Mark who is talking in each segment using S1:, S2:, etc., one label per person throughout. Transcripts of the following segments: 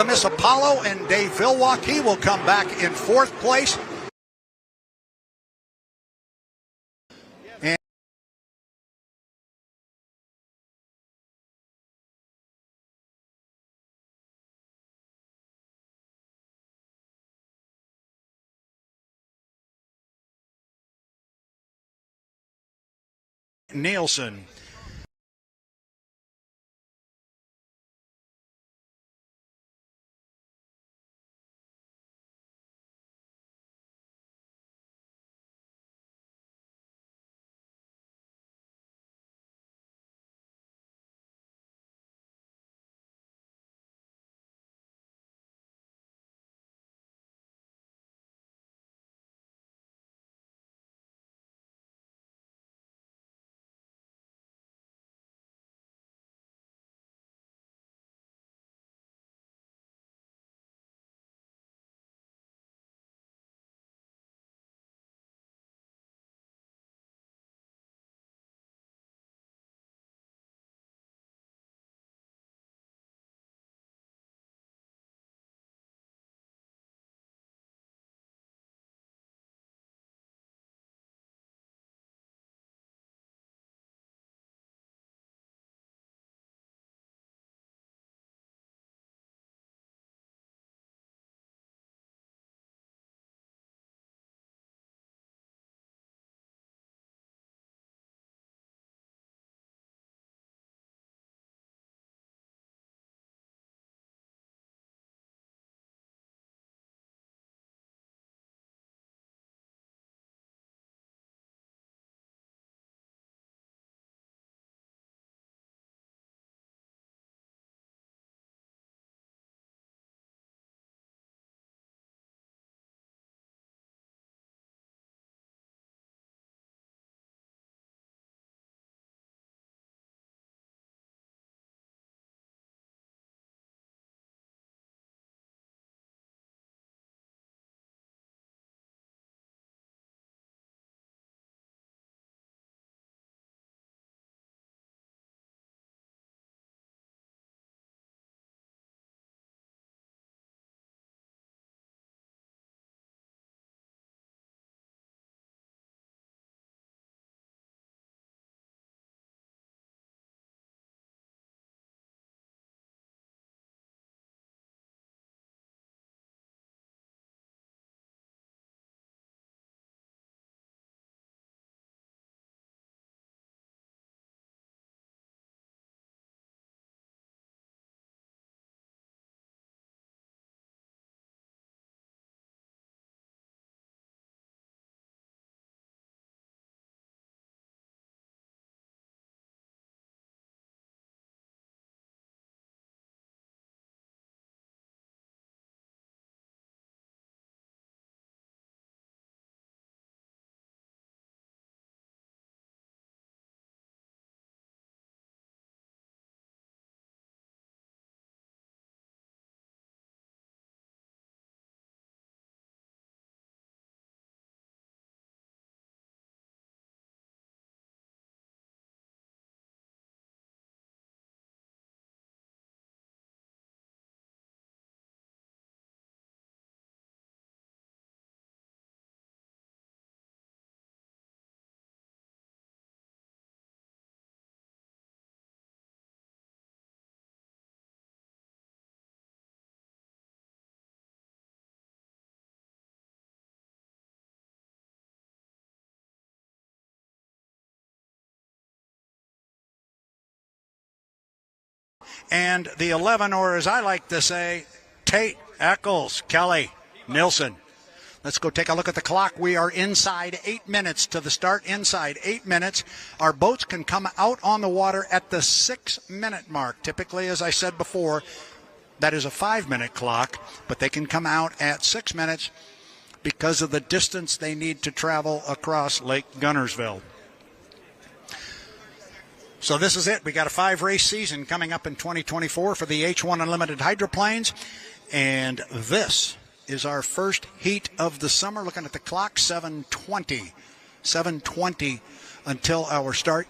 S1: Miss Apollo and Dave Vilwalk. He will come back in 4th place. Nielsen. And the 11, or as I like to say, Tate, Eccles, Kelly, Nilsson. Let's go take a look at the clock. We are inside 8 minutes to the start. Inside 8 minutes. Our boats can come out on the water at the 6-minute mark. Typically, as I said before, that is a 5-minute clock, but they can come out at 6 minutes because of the distance they need to travel across Lake Gunnersville. So this is it. We got a 5-race season coming up in 2024 for the H1 Unlimited hydroplanes. And this is our first heat of the summer. Looking at the clock, 7:20. 7:20 until our start.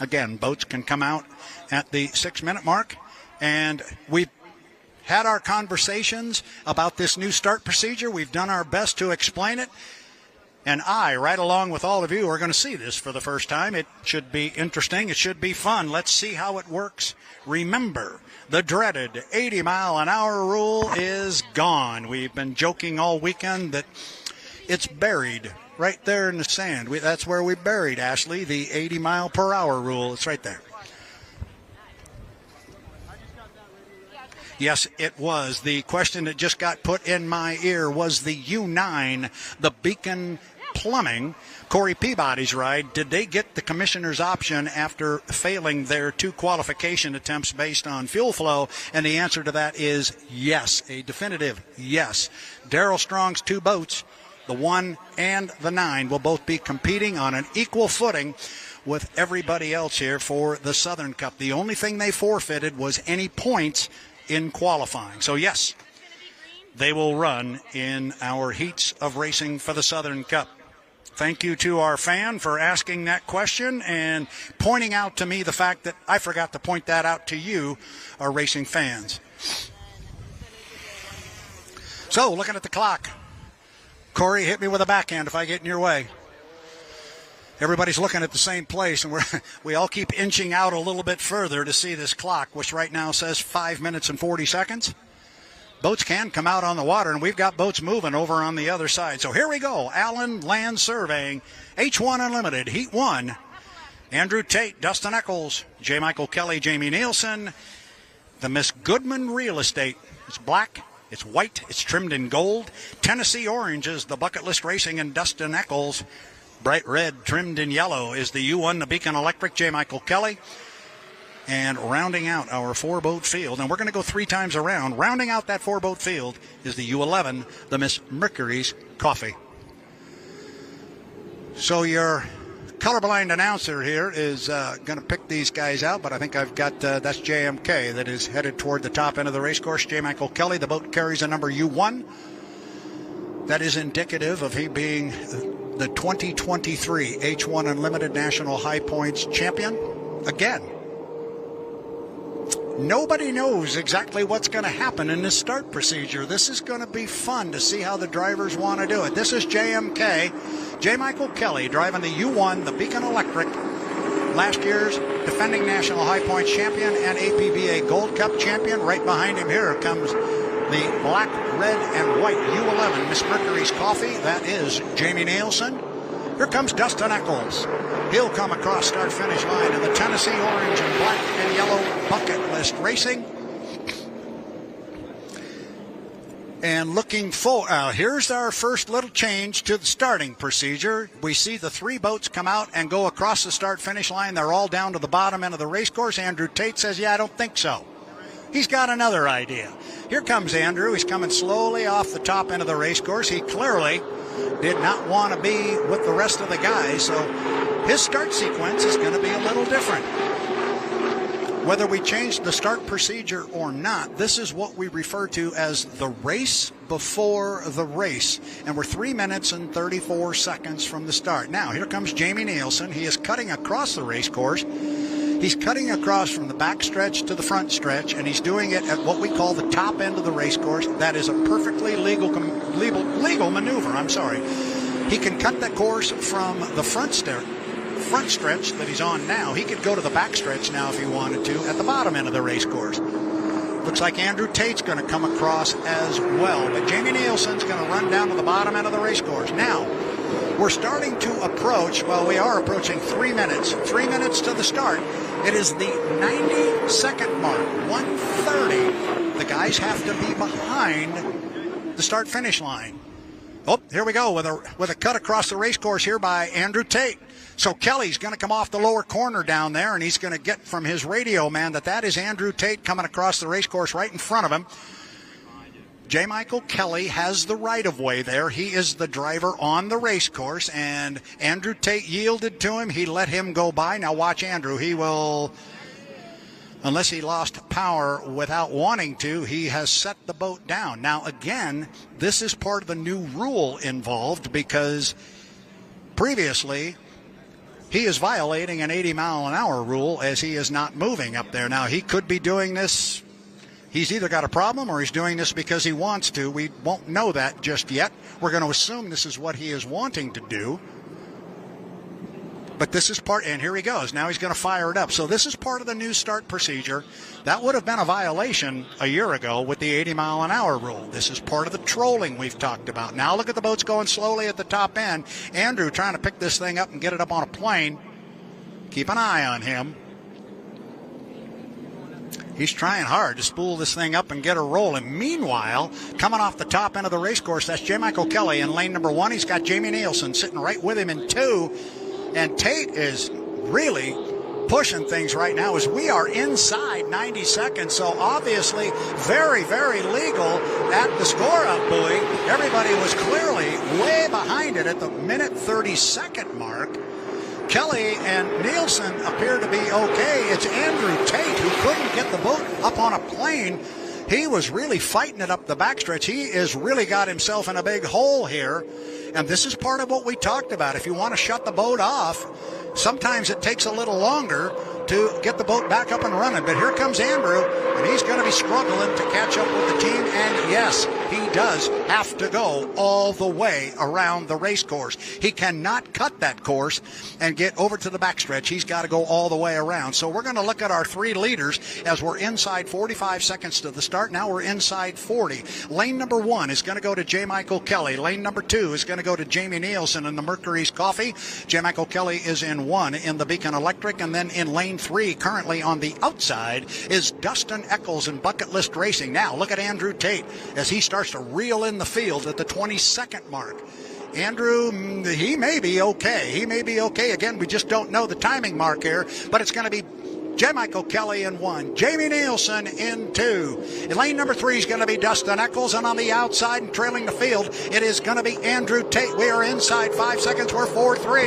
S1: Again, boats can come out at the 6-minute mark, and we've had our conversations about this new start procedure. We've done our best to explain it. And I, right along with all of you, are going to see this for the first time. It should be interesting. It should be fun. Let's see how it works. Remember, the dreaded 80-mile-an-hour rule is gone. We've been joking all weekend that it's buried right there in the sand. That's where we buried, Ashley, the 80-mile-per-hour rule. It's right there. Yes, it was. The question that just got put in my ear was the U9, the Beacon Plumbing, Corey Peabody's ride. Did they get the commissioner's option after failing their 2 qualification attempts based on fuel flow? And the answer to that is yes, a definitive yes. Darrell Strong's 2 boats, the 1 and the 9, will both be competing on an equal footing with everybody else here for the Southern Cup. The only thing they forfeited was any points in qualifying. So yes, they will run in our heats of racing for the Southern Cup. Thank you to our fan for asking that question and pointing out to me the fact that I forgot to point that out to you, our racing fans. So, looking at the clock, Corey, hit me with a backhand if I get in your way. Everybody's looking at the same place, and we all keep inching out a little bit further to see this clock, which right now says 5 minutes and 40 seconds. Boats can come out on the water, and we've got boats moving over on the other side. So here we go. Allen Land Surveying, H1 Unlimited, Heat 1. Andrew Tate, Dustin Eccles, J. Michael Kelly, Jamie Nielsen. The Miss Goodman Real Estate. It's black, it's white, it's trimmed in gold. Tennessee Orange is the Bucket List Racing and Dustin Eccles. Bright red, trimmed in yellow, is the U1, the Beacon Electric, J. Michael Kelly. And rounding out our 4-boat field, and we're going to go 3 times around, rounding out that 4-boat field is the U11, the Miss Mercury's Coffee. So your colorblind announcer here is going to pick these guys out, but I think I've got, that's JMK that is headed toward the top end of the race course. J. Michael Kelly, the boat carries a number U1. That is indicative of he being the 2023 H1 Unlimited National High Points champion. Again, nobody knows exactly what's going to happen in this start procedure. This is going to be fun to see how the drivers want to do it. This is JMK, J. Michael Kelly, driving the U1, the Beacon Electric, last year's defending National High Points champion and APBA Gold Cup champion. Right behind him here comes the black, red, and white U11 Miss Mercury's Coffee. That is Jamie Nielsen. Here comes Dustin Eccles. He'll come across start-finish line in the Tennessee Orange and black and yellow Bucket List Racing. And looking forward, here's our first little change to the starting procedure. We see the 3 boats come out and go across the start-finish line. They're all down to the bottom end of the race course. Andrew Tate says, yeah, I don't think so. He's got another idea. Here comes Andrew. He's coming slowly off the top end of the race course. He clearly did not want to be with the rest of the guys, so his start sequence is going to be a little different. Whether we change the start procedure or not, this is what we refer to as the race before the race. And we're 3 minutes and 34 seconds from the start. Now, here comes Jamie Nielsen. He is cutting across the race course. He's cutting across from the back stretch to the front stretch, and he's doing it at what we call the top end of the race course. That is a perfectly legal maneuver. He can cut that course from the front stretch that he's on now. He could go to the back stretch now if he wanted to at the bottom end of the race course. Looks like Andrew Tate's going to come across as well, but Jamie Nielsen's going to run down to the bottom end of the race course. Now, we're starting to approach, well, we are approaching 3 minutes. 3 minutes to the start. It is the 90-second mark, 1:30. The guys have to be behind the start-finish line. Oh, here we go with a cut across the race course here by Andrew Tate. So Kelly's going to come off the lower corner down there, and he's going to get from his radio man that is Andrew Tate coming across the race course right in front of him. J. Michael Kelly has the right-of-way there. He is the driver on the race course, and Andrew Tate yielded to him. He let him go by. Now watch Andrew. He will, unless he lost power without wanting to, he has set the boat down. Now, again, this is part of the new rule involved because previously he is violating an 80-mile-an-hour rule as he is not moving up there. Now, he could be doing this. He's either got a problem or he's doing this because he wants to. We won't know that just yet. We're going to assume this is what he is wanting to do. But this is part, and here he goes. Now he's going to fire it up. So this is part of the new start procedure. That would have been a violation a year ago with the 80-mile-an-hour rule. This is part of the trolling we've talked about. Now look at the boats going slowly at the top end. Andrew trying to pick this thing up and get it up on a plane. Keep an eye on him. He's trying hard to spool this thing up and get her rolling. Meanwhile, coming off the top end of the race course, that's J. Michael Kelly in lane number 1. He's got Jamie Nielsen sitting right with him in 2. And Tate is really pushing things right now as we are inside 90 seconds. So obviously very, very legal at the score-up buoy. Everybody was clearly way behind it at the minute 30-second mark. Kelly and Nielsen appear to be okay. It's Andrew Tate who couldn't get the boat up on a plane. He was really fighting it up the backstretch. He has really got himself in a big hole here. And this is part of what we talked about. If you want to shut the boat off, sometimes it takes a little longer to get the boat back up and running. But here comes Andrew, and he's going to be struggling to catch up with the team. And yes, he does have to go all the way around the race course. He cannot cut that course and get over to the backstretch. He's got to go all the way around. So we're going to look at our 3 leaders as we're inside 45 seconds to the start. Now we're inside 40. Lane number 1 is going to go to J. Michael Kelly. Lane number 2 is going to go to Jamie Nielsen in the Mercury's Coffee. J. Michael Kelly is in 1 in the Beacon Electric. And then in lane 3, currently on the outside, is Dustin Eccles in Bucket List Racing. Now look at Andrew Tate as he starts to reel in the field at the 22nd mark. Andrew, he may be okay. He may be okay. Again, we just don't know the timing mark here, but it's going to be J. Michael Kelly in 1, Jamie Nielsen in 2. In lane number 3 is going to be Dustin Eccles, and on the outside and trailing the field, it is going to be Andrew Tate. We are inside 5 seconds. We're 4, 3,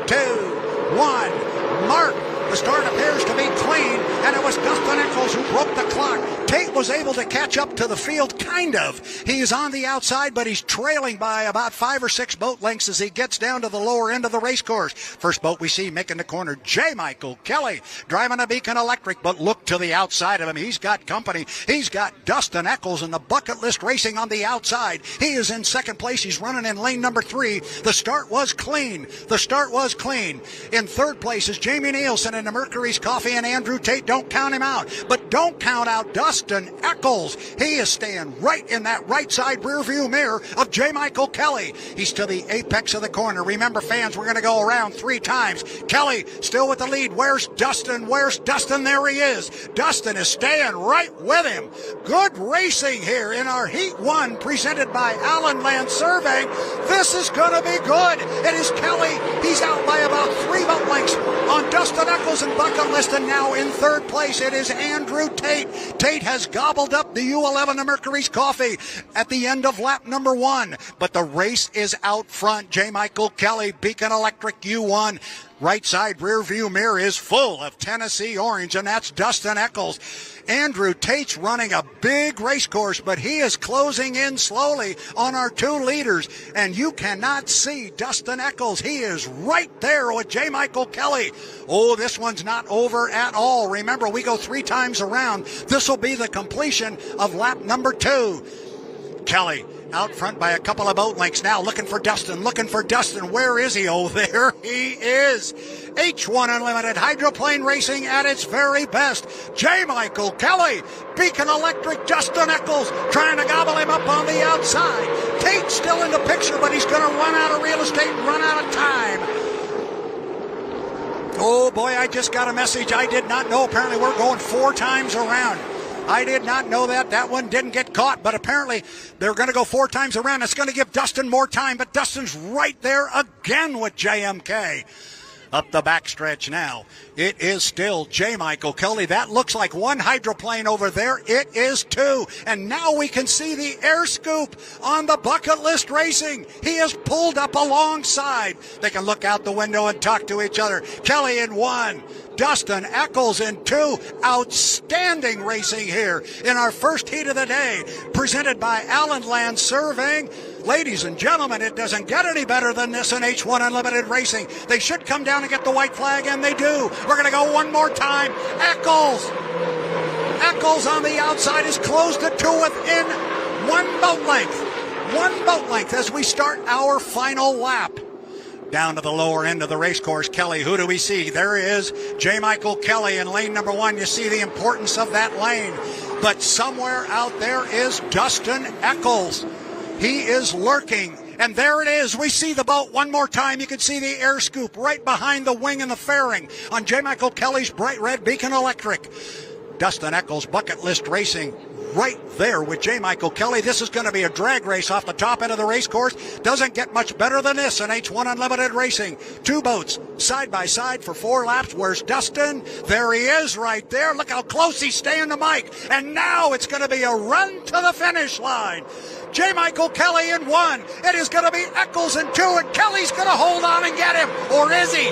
S1: 2, 1. Mark. The start appears to be clean, and it was Dustin Eccles who broke the clock. Tate was able to catch up to the field, kind of. He's on the outside, but he's trailing by about 5 or 6 boat lengths as he gets down to the lower end of the race course. First boat we see making the corner, J. Michael Kelly, driving a Beacon Electric, but look to the outside of him. He's got company. He's got Dustin Eccles in the Bucket List Racing on the outside. He is in second place. He's running in lane number 3. The start was clean. The start was clean. In third place is Jamie Nielsen in the Mercury's Coffee, and Andrew Tate. Don't count him out, but don't count out Dustin Eccles. He is staying right in that right side rear view mirror of J. Michael Kelly. He's to the apex of the corner. Remember, fans, we're going to go around 3 times. Kelly still with the lead. Where's Dustin? Where's Dustin? There he is. Dustin is staying right with him. Good racing here in our Heat 1 presented by Allen Land Surveying. This is going to be good. It is Kelly. He's out by about 3 boat lengths on Dustin Eccles and Bucket List, and now in third place it is Andrew Tate. Tate has gobbled up the U11 of Mercury's Coffee at the end of lap number 1, but the race is out front. J. Michael Kelly, Beacon Electric U1. Right side rear view mirror is full of Tennessee Orange, and that's Dustin Eccles. Andrew Tate's running a big race course, but he is closing in slowly on our 2 leaders, and you cannot see Dustin Eccles. He is right there with J. Michael Kelly. Oh, this one's not over at all. Remember, we go 3 times around. This will be the completion of lap number 2. Kelly out front by a couple of boat lengths now, looking for Dustin. Where is he? Oh, there he is. H1 Unlimited Hydroplane Racing at its very best. J. Michael Kelly, Beacon Electric, Dustin Eccles trying to gobble him up on the outside. Tate still in the picture, but he's going to run out of real estate and run out of time. Oh boy, I just got a message I did not know. Apparently we're going 4 times around. I did not know that. That one didn't get caught, but apparently they're going to go 4 times around. It's going to give Dustin more time, but Dustin's right there again with JMK. Up the backstretch now. It is still J. Michael Kelly. That looks like 1 hydroplane over there. It is 2. And now we can see the air scoop on the Bucket List Racing. He is pulled up alongside. They can look out the window and talk to each other. Kelly in 1. Dustin Eccles in 2. Outstanding racing here in our first heat of the day, presented by Allen Land Surveying. Ladies and gentlemen, it doesn't get any better than this in H1 Unlimited Racing. They should come down and get the white flag, and they do. We're going to go one more time. Eccles on the outside is closed it to within one boat length. One boat length as we start our final lap. Down to the lower end of the race course, Kelly, who do we see? There is J. Michael Kelly in lane number 1. You see the importance of that lane. But somewhere out there is Dustin Eccles. He is lurking. And there it is. We see the boat one more time. You can see the air scoop right behind the wing and the fairing on J. Michael Kelly's bright red Beacon Electric. Dustin Eccles, Bucket List Racing, right there with J. Michael Kelly. This is going to be a drag race off the top end of the race course. Doesn't get much better than this in H1 Unlimited Racing. 2 boats side by side for 4 laps. Where's Dustin? There he is right there. Look how close he's staying to Mike. And now it's going to be a run to the finish line. J. Michael Kelly in 1. It is going to be Eccles in 2, and Kelly's going to hold on and get him. Or is he?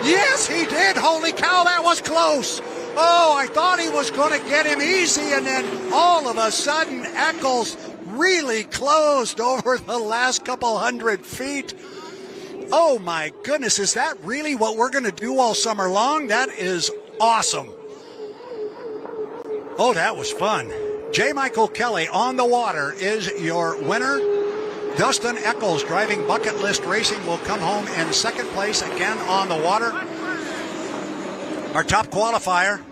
S1: Yes, he did. Holy cow, that was close. Oh, I thought he was going to get him easy, and then all of a sudden, Eccles really closed over the last couple hundred feet. Oh, my goodness, is that really what we're going to do all summer long? That is awesome. Oh, that was fun. J. Michael Kelly on the water is your winner. Dustin Eccles, driving Bucket List Racing, will come home in second place again on the water. Our top qualifier,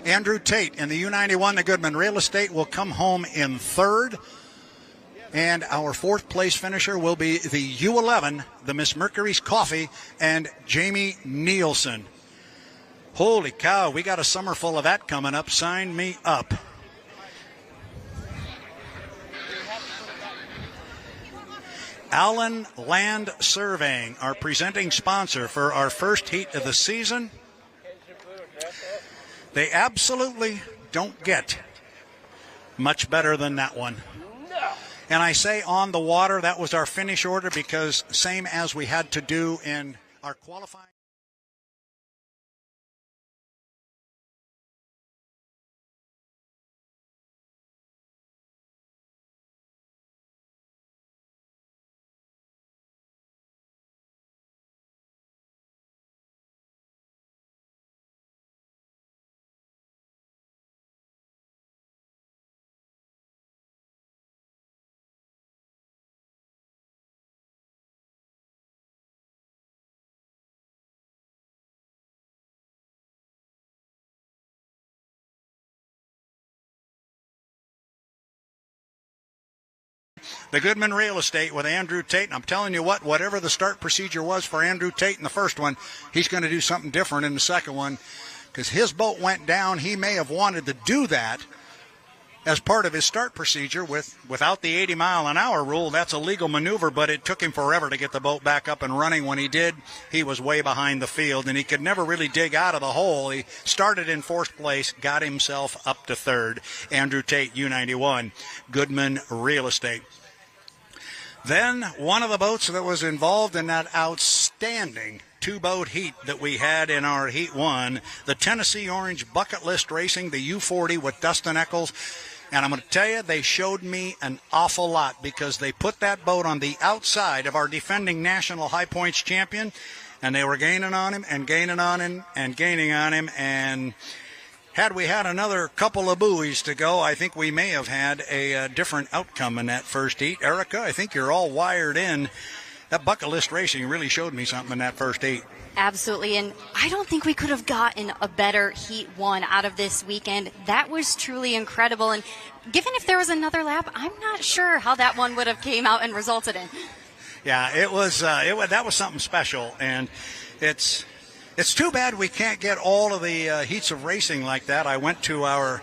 S1: Andrew Tate in the U91, the Goodman Real Estate, will come home in third. And our fourth place finisher will be the U11, the Miss Mercury's Coffee, and Jamie Nielsen. Holy cow, we got a summer full of that coming up. Sign me up. Allen Land Surveying, our presenting sponsor for our first heat of the season. They absolutely don't get much better than that one. And I say on the water, that was our finish order because same as we had to do in our qualifying. The Goodman Real Estate with Andrew Tate. And I'm telling you what, whatever the start procedure was for Andrew Tate in the first one, he's going to do something different in the second one because his boat went down. He may have wanted to do that as part of his start procedure without the 80-mile-an-hour rule. That's a legal maneuver, but it took him forever to get the boat back up and running. When he did, he was way behind the field, and he could never really dig out of the hole. He started in fourth place, got himself up to third. Andrew Tate, U91, Goodman Real Estate. Then one of the boats that was involved in that outstanding 2-boat heat that we had in our Heat 1, the Tennessee Orange Bucket List Racing, the U40 with Dustin Eccles. And I'm going to tell you, they showed me an awful lot because they put that boat on the outside of our defending national high points champion, and they were gaining on him and gaining on him and gaining on him. And had we had another couple of buoys to go, I think we may have had a different outcome in that first heat. Erica, I think you're all wired in. That Bucket List Racing really showed me something in that first heat.
S2: Absolutely, and I don't think we could have gotten a better Heat 1 out of this weekend. That was truly incredible, and given if there was another lap, I'm not sure how that one would have came out and resulted in.
S1: Yeah, it was that was something special, and it's too bad we can't get all of the heats of racing like that. I went to our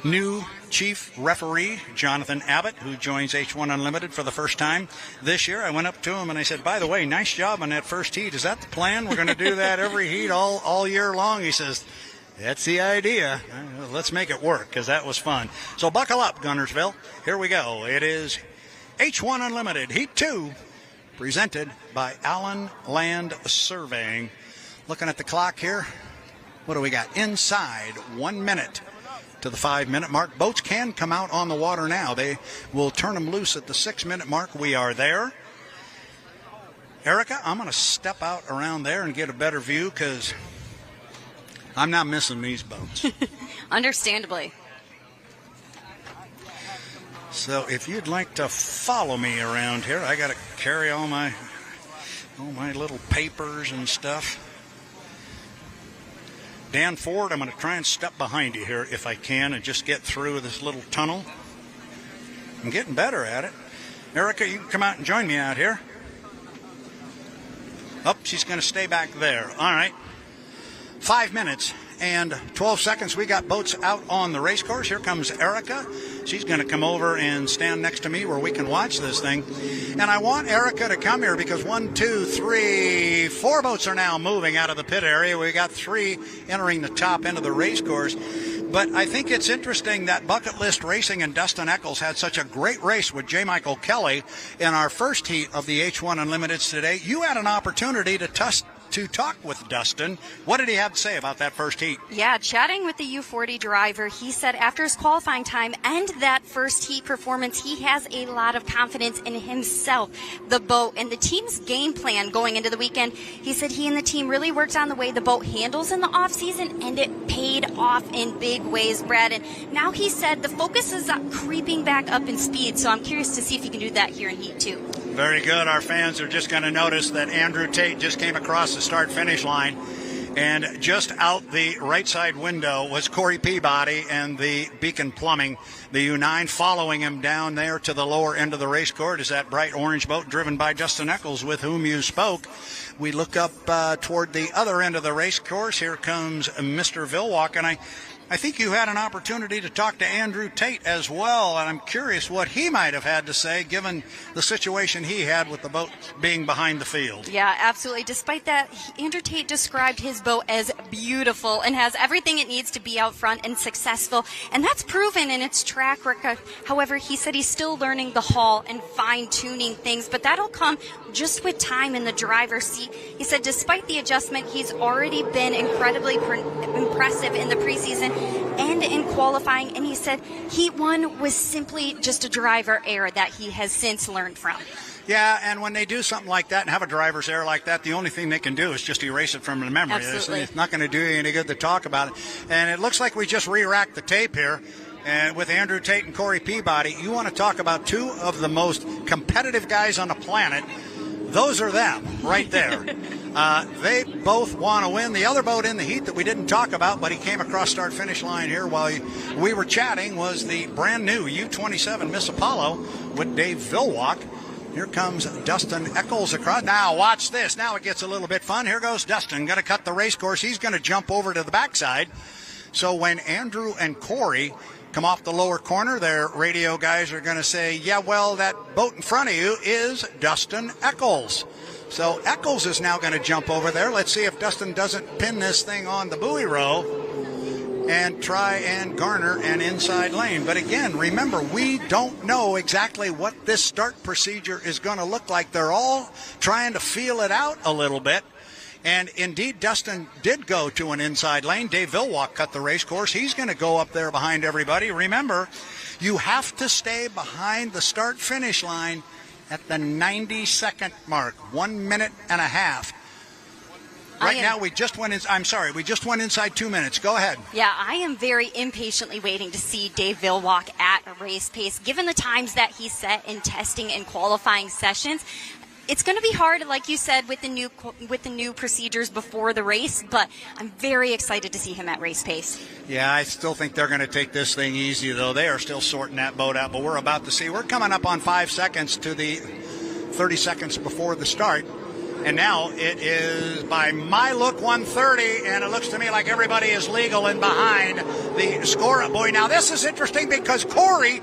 S1: new chief referee, Jonathan Abbott, who joins H1 Unlimited for the first time this year. I went up to him and I said, by the way, nice job on that first heat. Is that the plan? We're going to do that every heat all year long? He says, that's the idea. Let's make it work because that was fun. So buckle up, Gunnersville. Here we go. It is H1 Unlimited Heat 2, presented by Allen Land Surveying. Looking at the clock here, what do we got? Inside 1 minute to the 5-minute mark. Boats can come out on the water now. They will turn them loose at the 6-minute mark. We are there. Erica, I'm going to step out around there and get a better view because I'm not missing these boats.
S2: Understandably.
S1: So if you'd like to follow me around here, I got to carry all my little papers and stuff. Dan Ford, I'm going to try and step behind you here if I can and just get through this little tunnel. I'm getting better at it. Erica, you can come out and join me out here. Oh, she's going to stay back there. All right. 5 minutes and 12 seconds. We got boats out on the race course. Here comes Erica. She's going to come over and stand next to me where we can watch this thing. And I want Erica to come here because 1, 2, 3, 4 boats are now moving out of the pit area. We got 3 entering the top end of the race course. But I think it's interesting that Bucket List Racing and Dustin Eccles had such a great race with J. Michael Kelly in our first heat of the H1 Unlimiteds today. You had an opportunity to talk with Dustin. What did he have to say about that first heat?
S2: Yeah, chatting with the U40 driver, he said after his qualifying time and that first heat performance, he has a lot of confidence in himself, the boat, and the team's game plan going into the weekend. He said he and the team really worked on the way the boat handles in the off-season, and it paid off in big ways, Brad. And now he said the focus is creeping back up in speed, so I'm curious to see if he can do that here in Heat 2.
S1: Very good. Our fans are just going to notice that Andrew Tate just came across the start-finish line, and just out the right side window was Corey Peabody and the Beacon Plumbing, the U9, following him down there to the lower end of the race course is that bright orange boat driven by Dustin Eccles, with whom you spoke. We look up toward the other end of the race course. Here comes Mr. Vilwalk, and I think you had an opportunity to talk to Andrew Tate as well, and I'm curious what he might have had to say given the situation he had with the boat being behind the field.
S2: Yeah, absolutely. Despite that, Andrew Tate described his boat as beautiful and has everything it needs to be out front and successful, and that's proven in its track record. However, he said he's still learning the hull and fine-tuning things, but that'll come just with time in the driver's seat. He said despite the adjustment, he's already been incredibly impressive in the preseason and in qualifying, and he said Heat 1 was simply just a driver error that he has since learned from.
S1: Yeah, and when they do something like that and have a driver's error like that, the only thing they can do is just erase it from the memory.
S2: Absolutely.
S1: It's not going to do you any good to talk about it. And it looks like we just re-racked the tape here. And with Andrew Tate and Corey Peabody, you want to talk about two of the most competitive guys on the planet. Those are them right there. They both want to win. The other boat in the heat that we didn't talk about, but he came across start-finish line here while we were chatting, was the brand-new U-27 Miss Apollo with Dave Vilwalk. Here comes Dustin Eccles across. Now, watch this. Now it gets a little bit fun. Here goes Dustin. Going to cut the race course. He's going to jump over to the backside. So when Andrew and Corey come off the lower corner, their radio guys are going to say, yeah, well, that boat in front of you is Dustin Eccles. So Eccles is now going to jump over there. Let's see if Dustin doesn't pin this thing on the buoy row and try and garner an inside lane. But again, remember, we don't know exactly what this start procedure is going to look like. They're all trying to feel it out a little bit. And indeed, Dustin did go to an inside lane. Dave Vilwalk cut the race course. He's going to go up there behind everybody. Remember, you have to stay behind the start-finish line at the 90-second mark, 1 minute and a half. Right now, we just went inside 2 minutes. Go ahead.
S2: Yeah, I am very impatiently waiting to see Dave Vilwalk at a race pace. Given the times that he set in testing and qualifying sessions, it's going to be hard, like you said, with the new procedures before the race, but I'm very excited to see him at race pace.
S1: Yeah, I still think they're going to take this thing easy, though. They are still sorting that boat out, but we're about to see. We're coming up on 5 seconds to the 30 seconds before the start. And now it is, by my look, 1:30, and it looks to me like everybody is legal and behind the score-up buoy. Now, this is interesting because Corey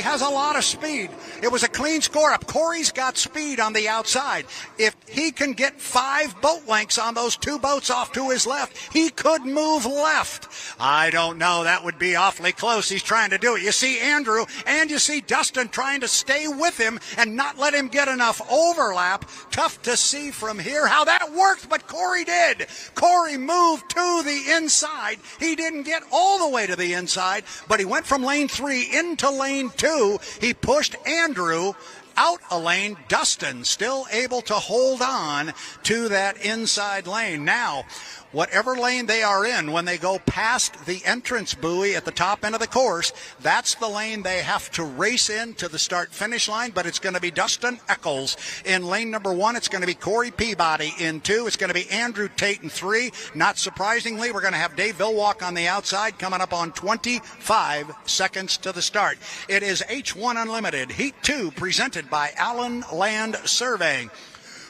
S1: has a lot of speed. It was a clean score-up. Corey's got speed on the outside. If he can get 5 boat lengths on those 2 boats off to his left, he could move left. I don't know. That would be awfully close. He's trying to do it. You see Andrew and you see Dustin trying to stay with him and not let him get enough overlap. Tough to see see from here how that worked, but Corey did. Corey moved to the inside. He didn't get all the way to the inside, but he went from lane 3 into lane 2. He pushed Andrew out a lane. Dustin still able to hold on to that inside lane. Now, whatever lane they are in, when they go past the entrance buoy at the top end of the course, that's the lane they have to race in to the start-finish line, but it's going to be Dustin Eccles in lane number 1. It's going to be Corey Peabody in 2. It's going to be Andrew Tate in 3. Not surprisingly, we're going to have Dave Villwalk on the outside coming up on 25 seconds to the start. It is H1 Unlimited, Heat 2, presented by Allen Land Surveying.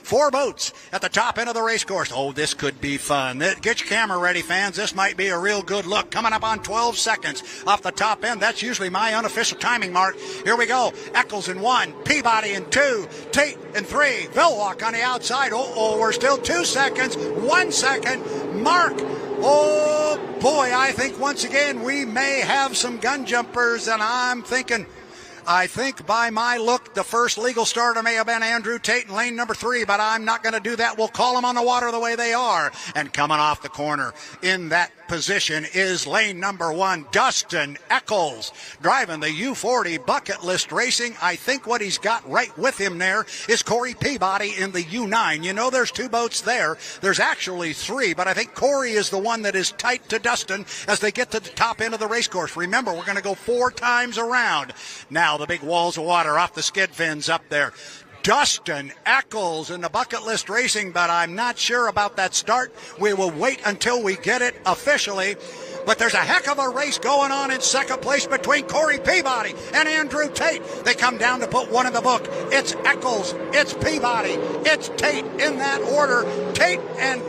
S1: 4 boats at the top end of the race course. Oh, this could be fun. Get your camera ready, fans. This might be a real good look. Coming up on 12 seconds off the top end. That's usually my unofficial timing mark. Here we go. Eccles in 1, Peabody in 2, Tate in 3, Villwalk on the outside. Oh, we're still 2 seconds, 1 second. Mark. Oh, boy, I think once again we may have some gun jumpers, and I think by my look, the first legal starter may have been Andrew Tate in lane number 3, but I'm not going to do that. We'll call them on the water the way they are. And coming off the corner in that position is lane number 1, Dustin Eccles, driving the U40 Bucket List Racing. I think what he's got right with him there is Corey Peabody in the U9. You know, there's 2 boats there. There's actually 3, but I think Corey is the one that is tight to Dustin as they get to the top end of the race course. Remember, we're going to go 4 times around. Now the big walls of water off the skid fins up there. Dustin Eccles in the Bucket List Racing, but I'm not sure about that start. We will wait until we get it officially. But there's a heck of a race going on in second place between Corey Peabody and Andrew Tate. They come down to put one in the book. It's Eccles, it's Peabody, it's Tate in that order. Tate and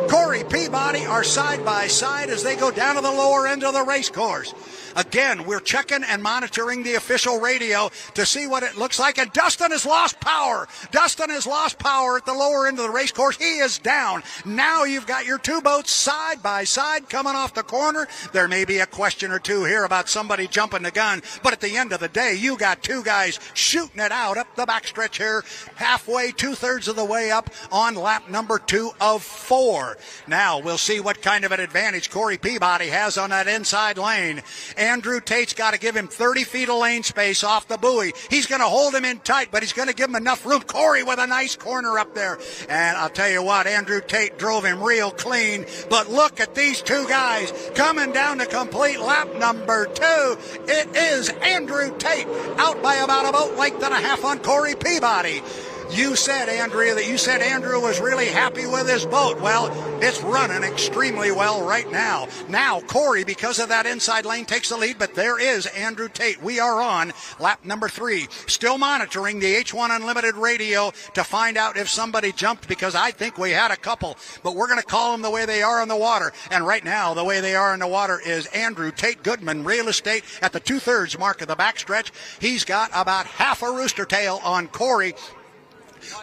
S1: Corey Peabody are side by side as they go down to the lower end of the race course. Again, we're checking and monitoring the official radio to see what it looks like, and Dustin has lost power. Dustin has lost power at the lower end of the race course. He is down. Now you've got your 2 boats side by side coming off the corner. There may be a question or 2 here about somebody jumping the gun, but at the end of the day, you got 2 guys shooting it out up the backstretch here, halfway, 2/3 of the way up on lap number 2 of 4. Now we'll see what kind of an advantage Corey Peabody has on that inside lane. Andrew Tate's got to give him 30 feet of lane space off the buoy. He's going to hold him in tight, but he's going to give him enough room. Corey with a nice corner up there. And I'll tell you what, Andrew Tate drove him real clean. But look at these 2 guys coming down to complete lap number 2. It is Andrew Tate out by about a boat length and a half on Corey Peabody. You said, Andrea, that you said Andrew was really happy with his boat. Well, it's running extremely well right now. Now, Corey, because of that inside lane, takes the lead, but there is Andrew Tate. We are on lap number 3. Still monitoring the H1 Unlimited radio to find out if somebody jumped, because I think we had a couple, but we're going to call them the way they are in the water. And right now, the way they are in the water is Andrew Tate Goodman Real Estate at the 2/3 mark of the backstretch. He's got about half a rooster tail on Corey.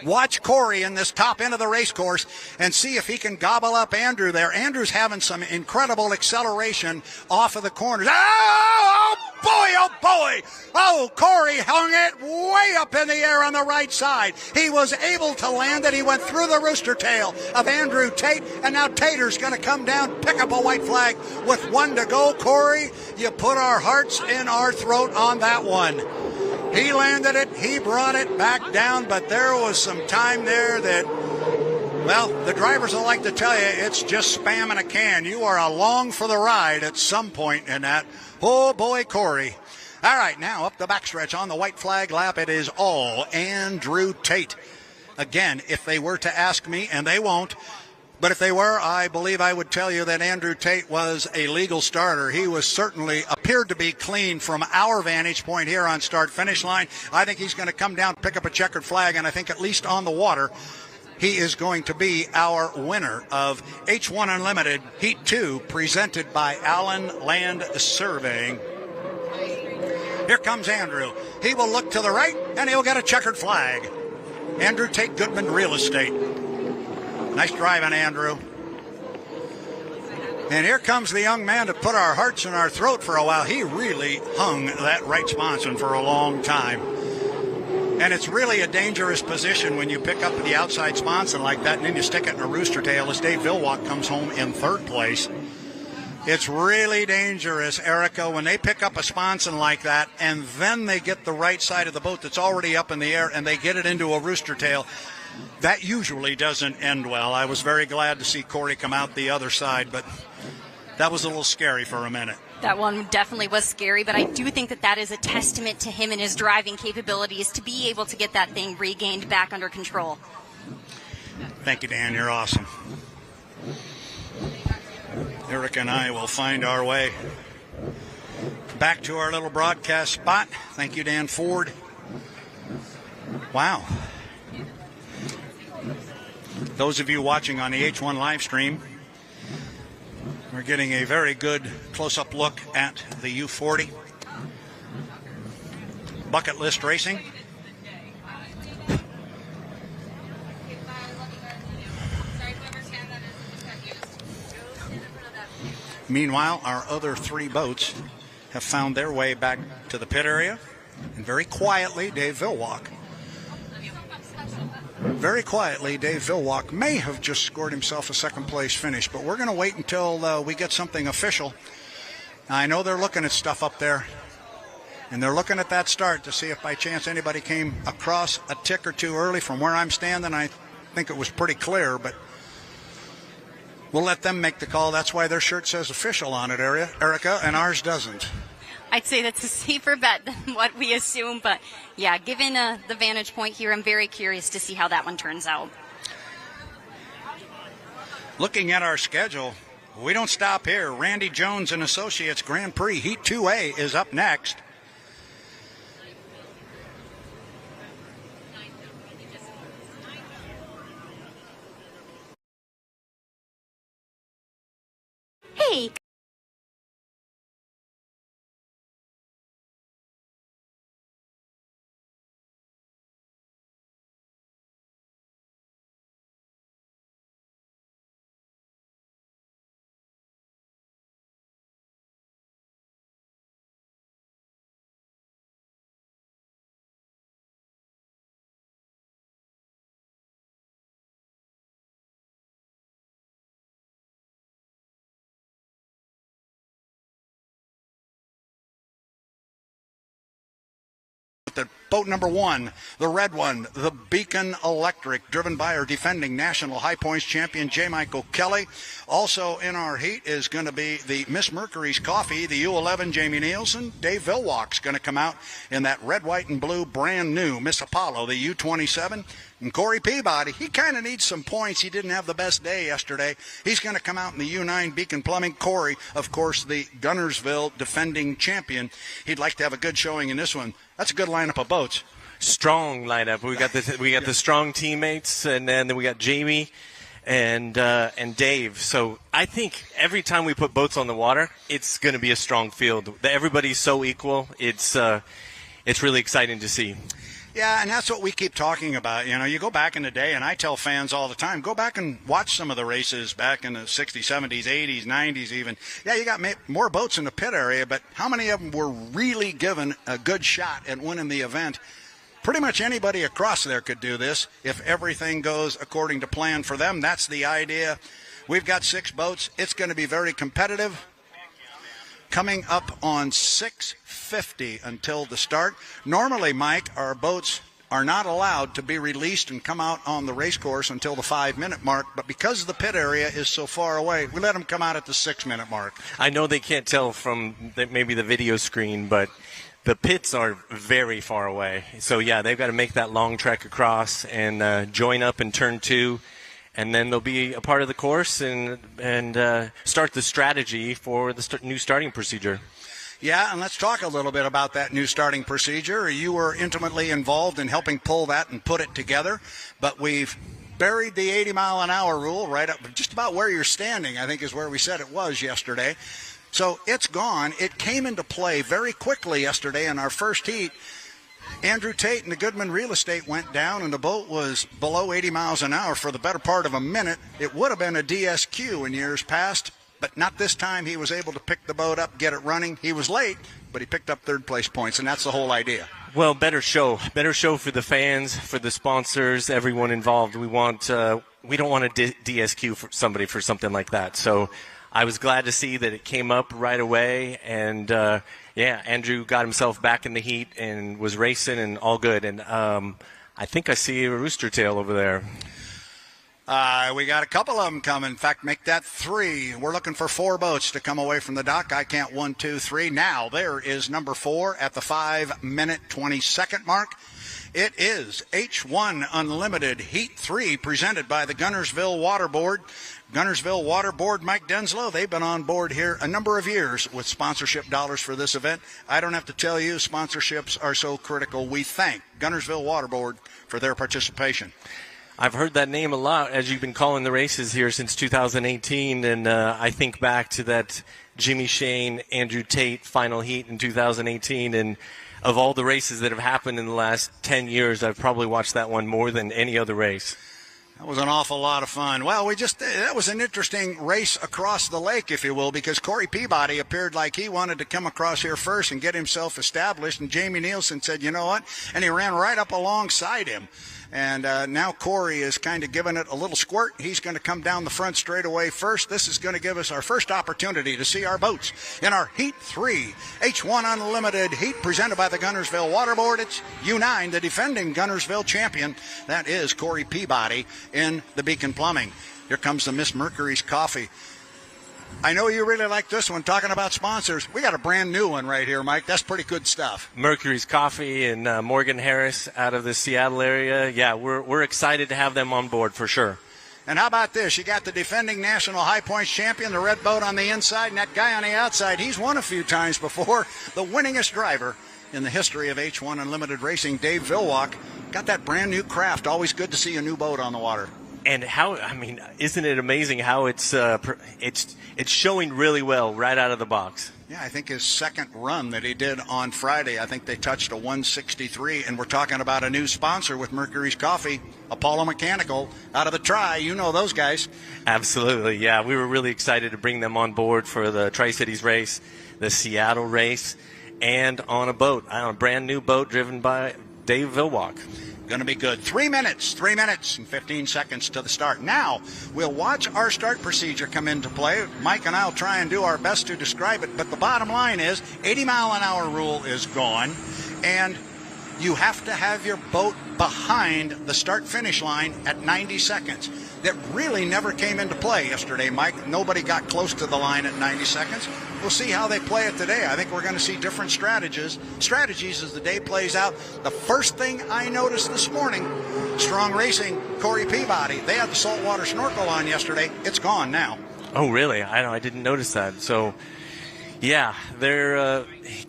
S1: Watch Corey in this top end of the race course and see if he can gobble up Andrew there. Andrew's having some incredible acceleration off of the corners. Oh, boy, oh, boy. Oh, Corey hung it way up in the air on the right side. He was able to land it. He went through the rooster tail of Andrew Tate, and now Tater's going to come down, pick up a white flag with 1 to go. Corey, you put our hearts in our throat on that one. He landed it, he brought it back down, but there was some time there that, well, the drivers will like to tell you it's just spam in a can. You are along for the ride at some point in that. Oh, boy, Corey. All right, now up the backstretch on the white flag lap, it is all Andrew Tate. Again, if they were to ask me, and they won't, but if they were, I believe I would tell you that Andrew Tate was a legal starter. He was certainly appeared to be clean from our vantage point here on start-finish line. I think he's going to come down, pick up a checkered flag, and I think at least on the water, he is going to be our winner of H1 Unlimited Heat 2, presented by Allen Land Surveying. Here comes Andrew. He will look to the right, and he'll get a checkered flag. Andrew Tate Goodman Real Estate. Nice driving, Andrew. And here comes the young man that put our hearts in our throat for a while. He really hung that right sponson for a long time. And it's really a dangerous position when you pick up the outside sponson like that and then you stick it in a rooster tail as Dave Villwalk comes home in third place. It's really dangerous, Erica, when they pick up a sponson like that and then they get the right side of the boat that's already up in the air and they get it into a rooster tail. That usually doesn't end well. I was very glad to see Corey come out the other side, but that was a little scary for a minute.
S2: That one definitely was scary, but I do think that that is a testament to him and his driving capabilities to be able to get that thing regained back under control.
S1: Thank you, Dan. You're awesome. Eric and I will find our way back to our little broadcast spot. Thank you, Dan Ford. Wow. Those of you watching on the H1 live stream, we're getting a very good close-up look at the U40 bucket list racing. Meanwhile, our other three boats have found their way back to the pit area, and very quietly, Dave Villwalk may have just scored himself a second-place finish, but we're going to wait until we get something official. Now, I know they're looking at stuff up there, and they're looking at that start to see if by chance anybody came across a tick or two early. From where I'm standing, I think it was pretty clear, but we'll let them make the call. That's why their shirt says official on it, Erica, and ours doesn't.
S2: I'd say that's a safer bet than what we assume, but yeah, given the vantage point here, I'm very curious to see how that one turns out.
S1: Looking at our schedule, we don't stop here. Randy Jones and Associates Grand Prix Heat 2A is up next.
S2: Hey.
S1: The boat number one, the red one, the Beacon Electric, driven by our defending national high points champion, J. Michael Kelly. Also in our heat is going to be the Miss Mercury's Coffee, the U11, Jamie Nielsen. Dave Villwalk's going to come out in that red, white, and blue brand new Miss Apollo, the U27. And Corey Peabody, he kind of needs some points. He didn't have the best day yesterday. He's going to come out in the U9 Beacon Plumbing. Corey, of course, the Gunnersville defending champion. He'd like to have a good showing in this one. That's a good lineup of boats.
S3: Strong lineup. We got the strong teammates, and then we got Jamie and Dave. So I think every time we put boats on the water, it's going to be a strong field. Everybody's so equal. It's really exciting to see.
S1: Yeah, and that's what we keep talking about. You know, you go back in the day, and I tell fans all the time, go back and watch some of the races back in the 60s, 70s, 80s, 90s even. Yeah, you got more boats in the pit area, but how many of them were really given a good shot at winning the event? Pretty much anybody across there could do this if everything goes according to plan for them. That's the idea. We've got 6 boats. It's going to be very competitive. Coming up on 6:50 until the start. Normally, Mike, our boats are not allowed to be released and come out on the race course until the 5-minute mark, but because the pit area is so far away, we let them come out at the 6-minute mark.
S3: I know they can't tell from maybe the video screen, but the pits are very far away. So, yeah, they've got to make that long trek across and join up in turn 2. And then they'll be a part of the course and start the strategy for the new starting procedure.
S1: Yeah, and let's talk a little bit about that new starting procedure. You were intimately involved in helping pull that and put it together, but we've buried the 80-mile-an-hour rule right up just about where you're standing, I think is where we said it was yesterday. So it's gone. It came into play very quickly yesterday in our first heat. Andrew Tate and the Goodman Real Estate went down, and the boat was below 80 miles an hour for the better part of a minute. It would have been a DSQ in years past, but not this time. He was able to pick the boat up, get it running. He was late, but he picked up third-place points, and that's the whole idea.
S3: Well, better show for the fans, for the sponsors, everyone involved. We don't want to DSQ for somebody for something like that. So I was glad to see that it came up right away, and Andrew got himself back in the heat and was racing and all good. And I think I see a rooster tail over there.
S1: We got a couple of them coming. In fact, make that 3. We're looking for 4 boats to come away from the dock. I count 1, 2, 3. Now there is number 4 at the 5-minute 20-second mark. It is H1 Unlimited Heat 3 presented by the Guntersville Waterboard. Guntersville Waterboard, Mike Denslow, they've been on board here a number of years with sponsorship dollars for this event. I don't have to tell you, sponsorships are so critical. We thank Guntersville Waterboard for their participation.
S3: I've heard that name a lot as you've been calling the races here since 2018, and I think back to that Jimmy Shane, Andrew Tate final heat in 2018, and of all the races that have happened in the last 10 years, I've probably watched that one more than any other race.
S1: That was an awful lot of fun. Well, that was an interesting race across the lake, if you will, because Corey Peabody appeared like he wanted to come across here first and get himself established, and Jamie Nielsen said, you know what, and he ran right up alongside him. And now Corey is kind of giving it a little squirt. He's going to come down the front straightaway first. This is going to give us our first opportunity to see our boats in our Heat 3 H1 Unlimited Heat presented by the Guntersville Waterboard. It's U9, the defending Guntersville champion. That is Corey Peabody in the Beacon Plumbing. Here comes the Miss Mercury's Coffee. I know you really like this one. Talking about sponsors, we got a brand new one right here, Mike. That's pretty good stuff.
S3: Mercury's Coffee and Morgan Harris out of the Seattle area. Yeah, we're excited to have them on board for sure.
S1: And how about this? You got the defending national high points champion, the red boat on the inside, and that guy on the outside. He's won a few times before. The winningest driver in the history of H1 Unlimited Racing, Dave Vilwalk. Got that brand new craft. Always good to see a new boat on the water.
S3: And isn't it amazing how it's showing really well right out of the box?
S1: Yeah, I think his second run that he did on Friday, I think they touched a 163, and we're talking about a new sponsor with Mercury's Coffee, Apollo Mechanical, out of the Tri. You know those guys.
S3: Absolutely, yeah. We were really excited to bring them on board for the Tri-Cities race, the Seattle race, and on a brand new boat driven by Dave Vilwalk.
S1: Going to be good. 3 minutes and 15 seconds to the start. Now, we'll watch our start procedure come into play. Mike and I will try and do our best to describe it, but the bottom line is 80-mile-an-hour rule is gone, and you have to have your boat behind the start-finish line at 90 seconds. That really never came into play yesterday, Mike. Nobody got close to the line at 90 seconds. We'll see how they play it today. I think we're going to see different strategies as the day plays out. The first thing I noticed this morning, Strong Racing, Corey Peabody, they had the saltwater snorkel on yesterday. It's gone now.
S3: Oh, really? I didn't notice that. So, yeah,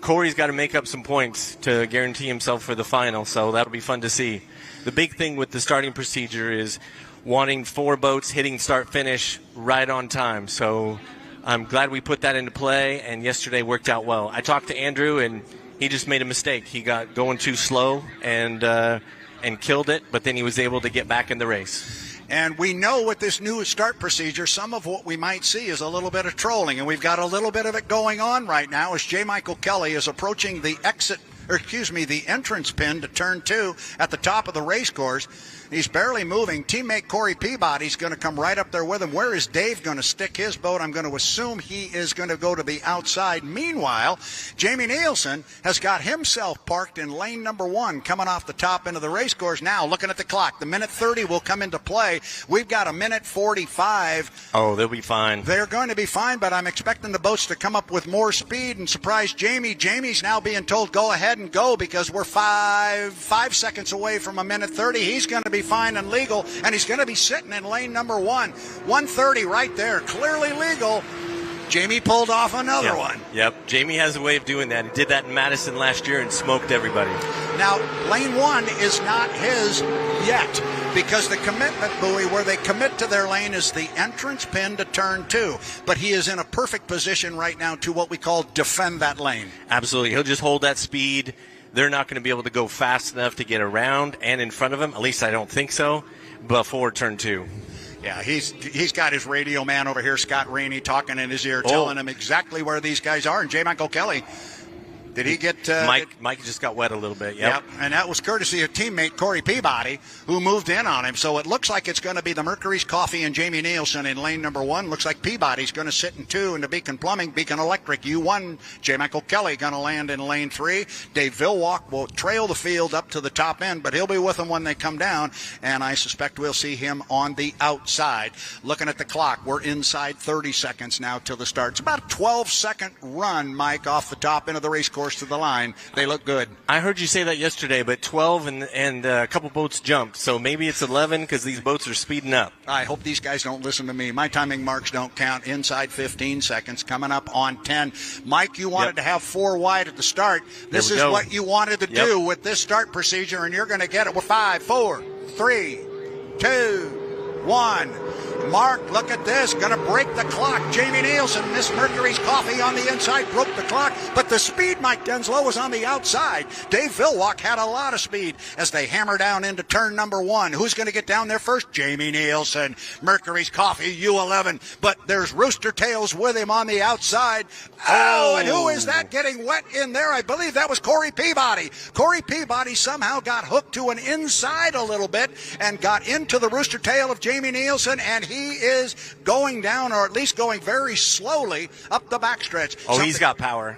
S3: Corey's got to make up some points to guarantee himself for the final, so that'll be fun to see. The big thing with the starting procedure is wanting 4 boats hitting start-finish right on time. So I'm glad we put that into play, and yesterday worked out well. I talked to Andrew, and he just made a mistake. He got going too slow and killed it, but then he was able to get back in the race.
S1: And we know with this new start procedure, some of what we might see is a little bit of trolling, and we've got a little bit of it going on right now as J. Michael Kelly is approaching the entrance pin to turn 2 at the top of the race course. He's barely moving. Teammate Corey Peabody's going to come right up there with him. Where is Dave going to stick his boat? I'm going to assume he is going to go to the outside. Meanwhile, Jamie Nielsen has got himself parked in lane number 1 coming off the top end of the race course. Now, looking at the clock, the minute 30 will come into play. We've got a minute 45.
S3: Oh, they'll be fine.
S1: They're going to be fine, but I'm expecting the boats to come up with more speed and surprise Jamie. Jamie's now being told go ahead and go because we're five seconds away from a minute 30. He's going to be fine and legal, and he's going to be sitting in lane number 1. 130 right there, clearly legal. Jamie pulled off another one.
S3: Yep, Jamie has a way of doing that. He did that in Madison last year and smoked everybody.
S1: Now, lane 1 is not his yet because the commitment buoy where they commit to their lane is the entrance pin to turn 2. But he is in a perfect position right now to what we call defend that lane.
S3: Absolutely. He'll just hold that speed. They're not going to be able to go fast enough to get around and in front of him. At least I don't think so, before turn 2.
S1: Yeah, he's got his radio man over here, Scott Rainey, talking in his ear, telling him exactly where these guys are. And J. Michael Kelly Did he get
S3: Mike just got wet a little bit. Yep.
S1: And that was courtesy of teammate Corey Peabody, who moved in on him. So it looks like it's going to be the Mercury's Coffee and Jamie Nielsen in lane number 1. Looks like Peabody's going to sit in 2 into Beacon Plumbing. Beacon Electric U1. J. Michael Kelly going to land in lane 3. Dave Villwalk will trail the field up to the top end, but he'll be with them when they come down, and I suspect we'll see him on the outside. Looking at the clock, we're inside 30 seconds now till the start. It's about a 12-second run, Mike, off the top end of the race course to the line. They look good.
S3: I heard you say that yesterday, but 12 and a couple boats jumped, so maybe it's 11 because these boats are speeding up.
S1: I hope these guys don't listen to me. My timing marks don't count. Inside 15 seconds, coming up on 10. Mike, you wanted to have 4 wide at the start. This is what you wanted to do with this start procedure, and you're going to get it with 5, 4, 3, 2, 1. Mark, look at this. Going to break the clock. Jamie Nielsen, Miss Mercury's Coffee on the inside, broke the clock. But the speed, Mike Denslow, was on the outside. Dave Villwalk had a lot of speed as they hammer down into turn number 1. Who's going to get down there first? Jamie Nielsen, Mercury's Coffee, U11. But there's Rooster Tails with him on the outside. Oh, and who is that getting wet in there? I believe that was Corey Peabody. Corey Peabody somehow got hooked to an inside a little bit and got into the Rooster Tail of Jamie Nielsen, and he is going down, or at least going very slowly up the backstretch.
S3: He's got power.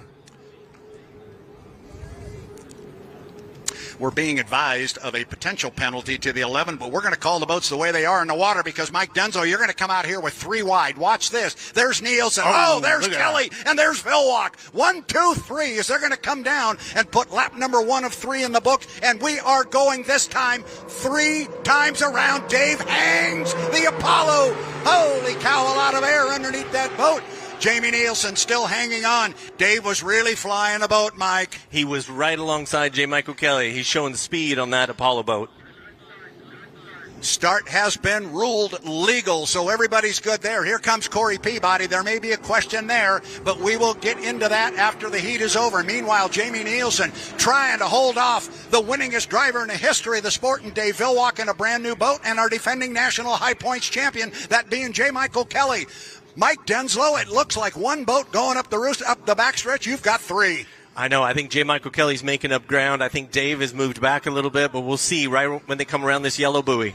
S1: We're being advised of a potential penalty to the 11, but we're going to call the boats the way they are in the water because, Mike Denzo, you're going to come out here with 3 wide. Watch this. There's Nielsen. There's Kelly. And there's Villwalk. 1, 2, 3 as they're going to come down and put lap number 1 of 3 in the books. And we are going this time 3 times around. Dave hangs the Apollo. Holy cow, a lot of air underneath that boat. Jamie Nielsen still hanging on. Dave was really flying the boat, Mike.
S3: He was right alongside J. Michael Kelly. He's showing speed on that Apollo boat.
S1: Start has been ruled legal, so everybody's good there. Here comes Corey Peabody. There may be a question there, but we will get into that after the heat is over. Meanwhile, Jamie Nielsen trying to hold off the winningest driver in the history of the sport, and Dave Villwalk in a brand new boat, and our defending national high points champion, that being J. Michael Kelly. Mike Denslow, it looks like 1 boat going up the backstretch. You've got 3.
S3: I know. I think J. Michael Kelly's making up ground. I think Dave has moved back a little bit, but we'll see right when they come around this yellow buoy.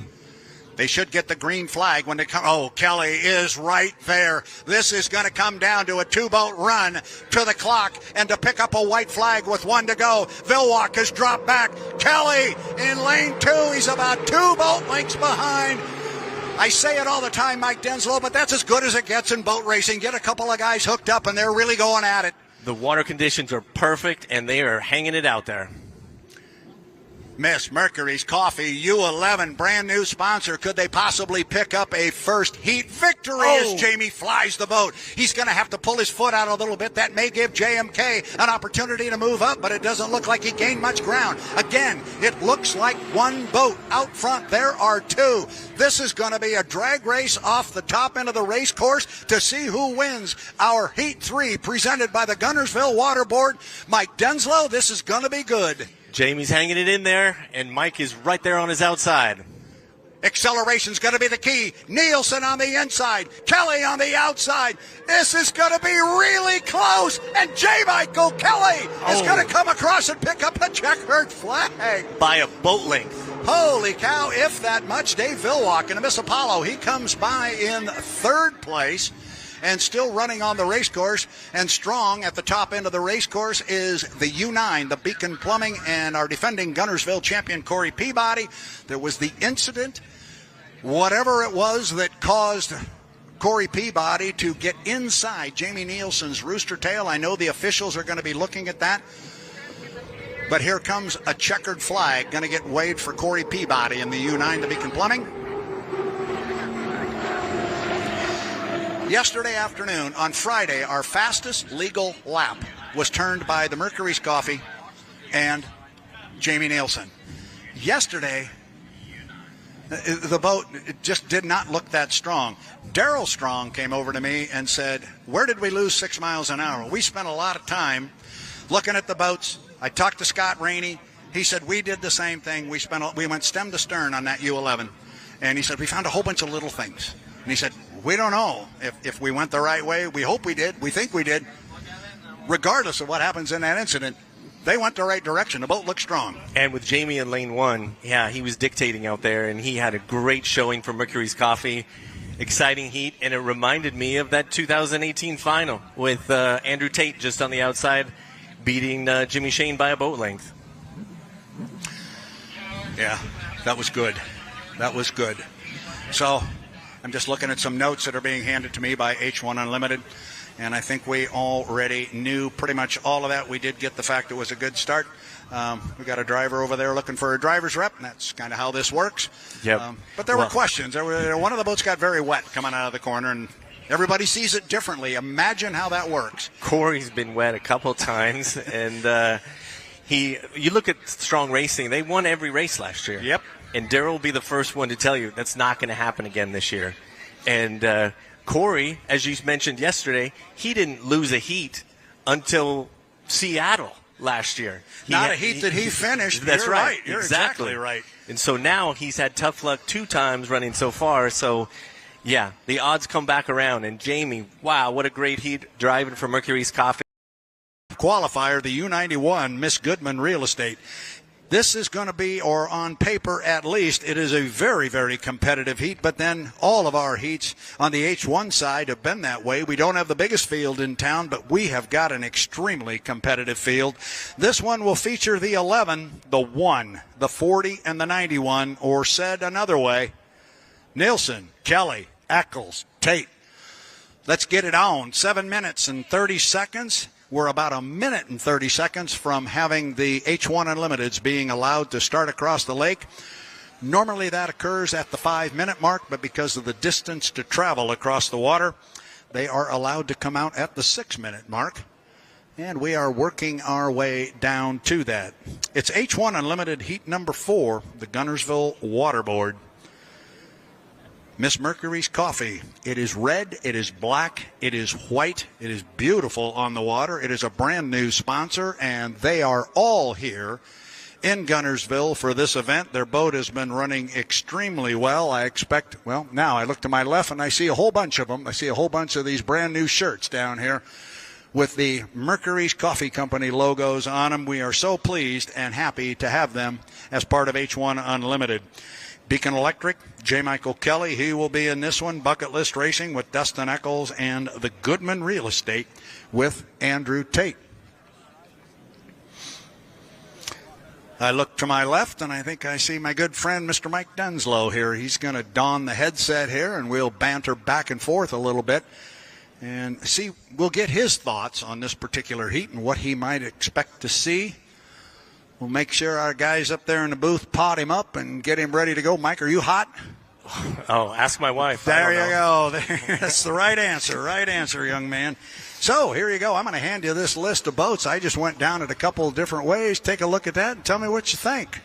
S1: They should get the green flag when they come. Oh, Kelly is right there. This is going to come down to a 2-boat run to the clock and to pick up a white flag with 1 to go. Villwalk has dropped back. Kelly in lane 2. He's about 2 boat lengths behind. I say it all the time, Mike Denslow, but that's as good as it gets in boat racing. Get a couple of guys hooked up, and they're really going at it.
S3: The water conditions are perfect, and they are hanging it out there.
S1: Miss Mercury's Coffee, U11, brand new sponsor. Could they possibly pick up a first heat victory as Jamie flies the boat? He's going to have to pull his foot out a little bit. That may give JMK an opportunity to move up, but it doesn't look like he gained much ground. Again, it looks like 1 boat out front. There are 2. This is going to be a drag race off the top end of the race course to see who wins our Heat 3 presented by the Gunnersville Water Board. Mike Denslow, this is going to be good.
S3: Jamie's hanging it in there, and Mike is right there on his outside.
S1: Acceleration's going to be the key. Nielsen on the inside. Kelly on the outside. This is going to be really close. And J. Michael Kelly is going to come across and pick up a checkered flag.
S3: By a boat length.
S1: Holy cow, if that much. Dave Villwalk in the Miss Apollo. He comes by in 3rd place. And still running on the race course and strong at the top end of the race course is the U9, the Beacon Plumbing, and our defending Gunnersville champion, Corey Peabody. There was the incident, whatever it was that caused Corey Peabody to get inside Jamie Nielsen's Rooster Tail. I know the officials are going to be looking at that. But here comes a checkered flag going to get waved for Corey Peabody in the U9, the Beacon Plumbing. Yesterday afternoon, on Friday, our fastest legal lap was turned by the Mercury's Coffee and Jamie Nielsen. Yesterday, the boat just did not look that strong. Darrell Strong came over to me and said, where did we lose 6 miles an hour? We spent a lot of time looking at the boats. I talked to Scott Rainey. He said, we did the same thing. We went stem to stern on that U11. And he said, we found a whole bunch of little things. And he said, we don't know if we went the right way. We hope we did. We think we did. Regardless of what happens in that incident, they went the right direction. The boat looked strong.
S3: And with Jamie in lane 1, yeah, he was dictating out there, and he had a great showing for Mercury's Coffee. Exciting heat, and it reminded me of that 2018 final with Andrew Tate just on the outside beating Jimmy Shane by a boat length.
S1: Yeah, that was good. That was good. So I'm just looking at some notes that are being handed to me by H1 Unlimited, and I think we already knew pretty much all of that. We did get the fact it was a good start. We got a driver over there looking for a driver's rep, and that's kind of how this works.
S3: Yep.
S1: But there were questions. One of the boats got very wet coming out of the corner, and everybody sees it differently. Imagine how that works.
S3: Corey's been wet a couple times, and you look at Strong Racing, they won every race last year.
S1: Yep.
S3: And Darryl will be the first one to tell you that's not going to happen again this year. And Corey, as you mentioned yesterday, he didn't lose a heat until Seattle last year.
S1: Not a heat that he finished.
S3: That's
S1: You're
S3: right.
S1: You're exactly right.
S3: And so now he's had tough luck 2 times running so far. So, yeah, the odds come back around. And Jamie, wow, what a great heat driving for Mercury's Coffee.
S1: Qualifier, the U91, Miss Goodman Real Estate. This is going to be, or on paper at least, it is a very, very competitive heat. But then all of our heats on the H1 side have been that way. We don't have the biggest field in town, but we have got an extremely competitive field. This one will feature the 11, the 1, the 40, and the 91, or said another way, Nielsen, Kelly, Eccles, Tate. Let's get it on. 7 minutes and 30 seconds. We're about a minute and 30 seconds from having the H1 Unlimiteds being allowed to start across the lake. Normally that occurs at the 5-minute mark, but because of the distance to travel across the water, they are allowed to come out at the 6-minute mark. And we are working our way down to that. It's H1 Unlimited Heat number 4, the Guntersville Waterboard. Miss Mercury's Coffee. It is red, it is black, it is white, it is beautiful on the water. It is a brand new sponsor, and they are all here in Guntersville for this event. Their boat has been running extremely well. I expect, well, now I look to my left and I see a whole bunch of them. I see a whole bunch of these brand new shirts down here with the Mercury's Coffee Company logos on them. We are so pleased and happy to have them as part of H1 Unlimited. Beacon Electric, J. Michael Kelly, he will be in this one. Bucket List Racing with Dustin Eccles, and the Goodman Real Estate with Andrew Tate. I look to my left, and I think I see my good friend Mr. Mike Dunslow here. He's going to don the headset here, and we'll banter back and forth a little bit and see. We'll get his thoughts on this particular heat and what he might expect to see. We'll make sure our guys up there in the booth pot him up and get him ready to go. Mike, are you hot?
S3: Oh, ask my wife.
S1: There you go. That's the right answer, young man. So here you go. I'm going to hand you this list of boats. I just went down it a couple of different ways. Take a look at that and tell me what you think.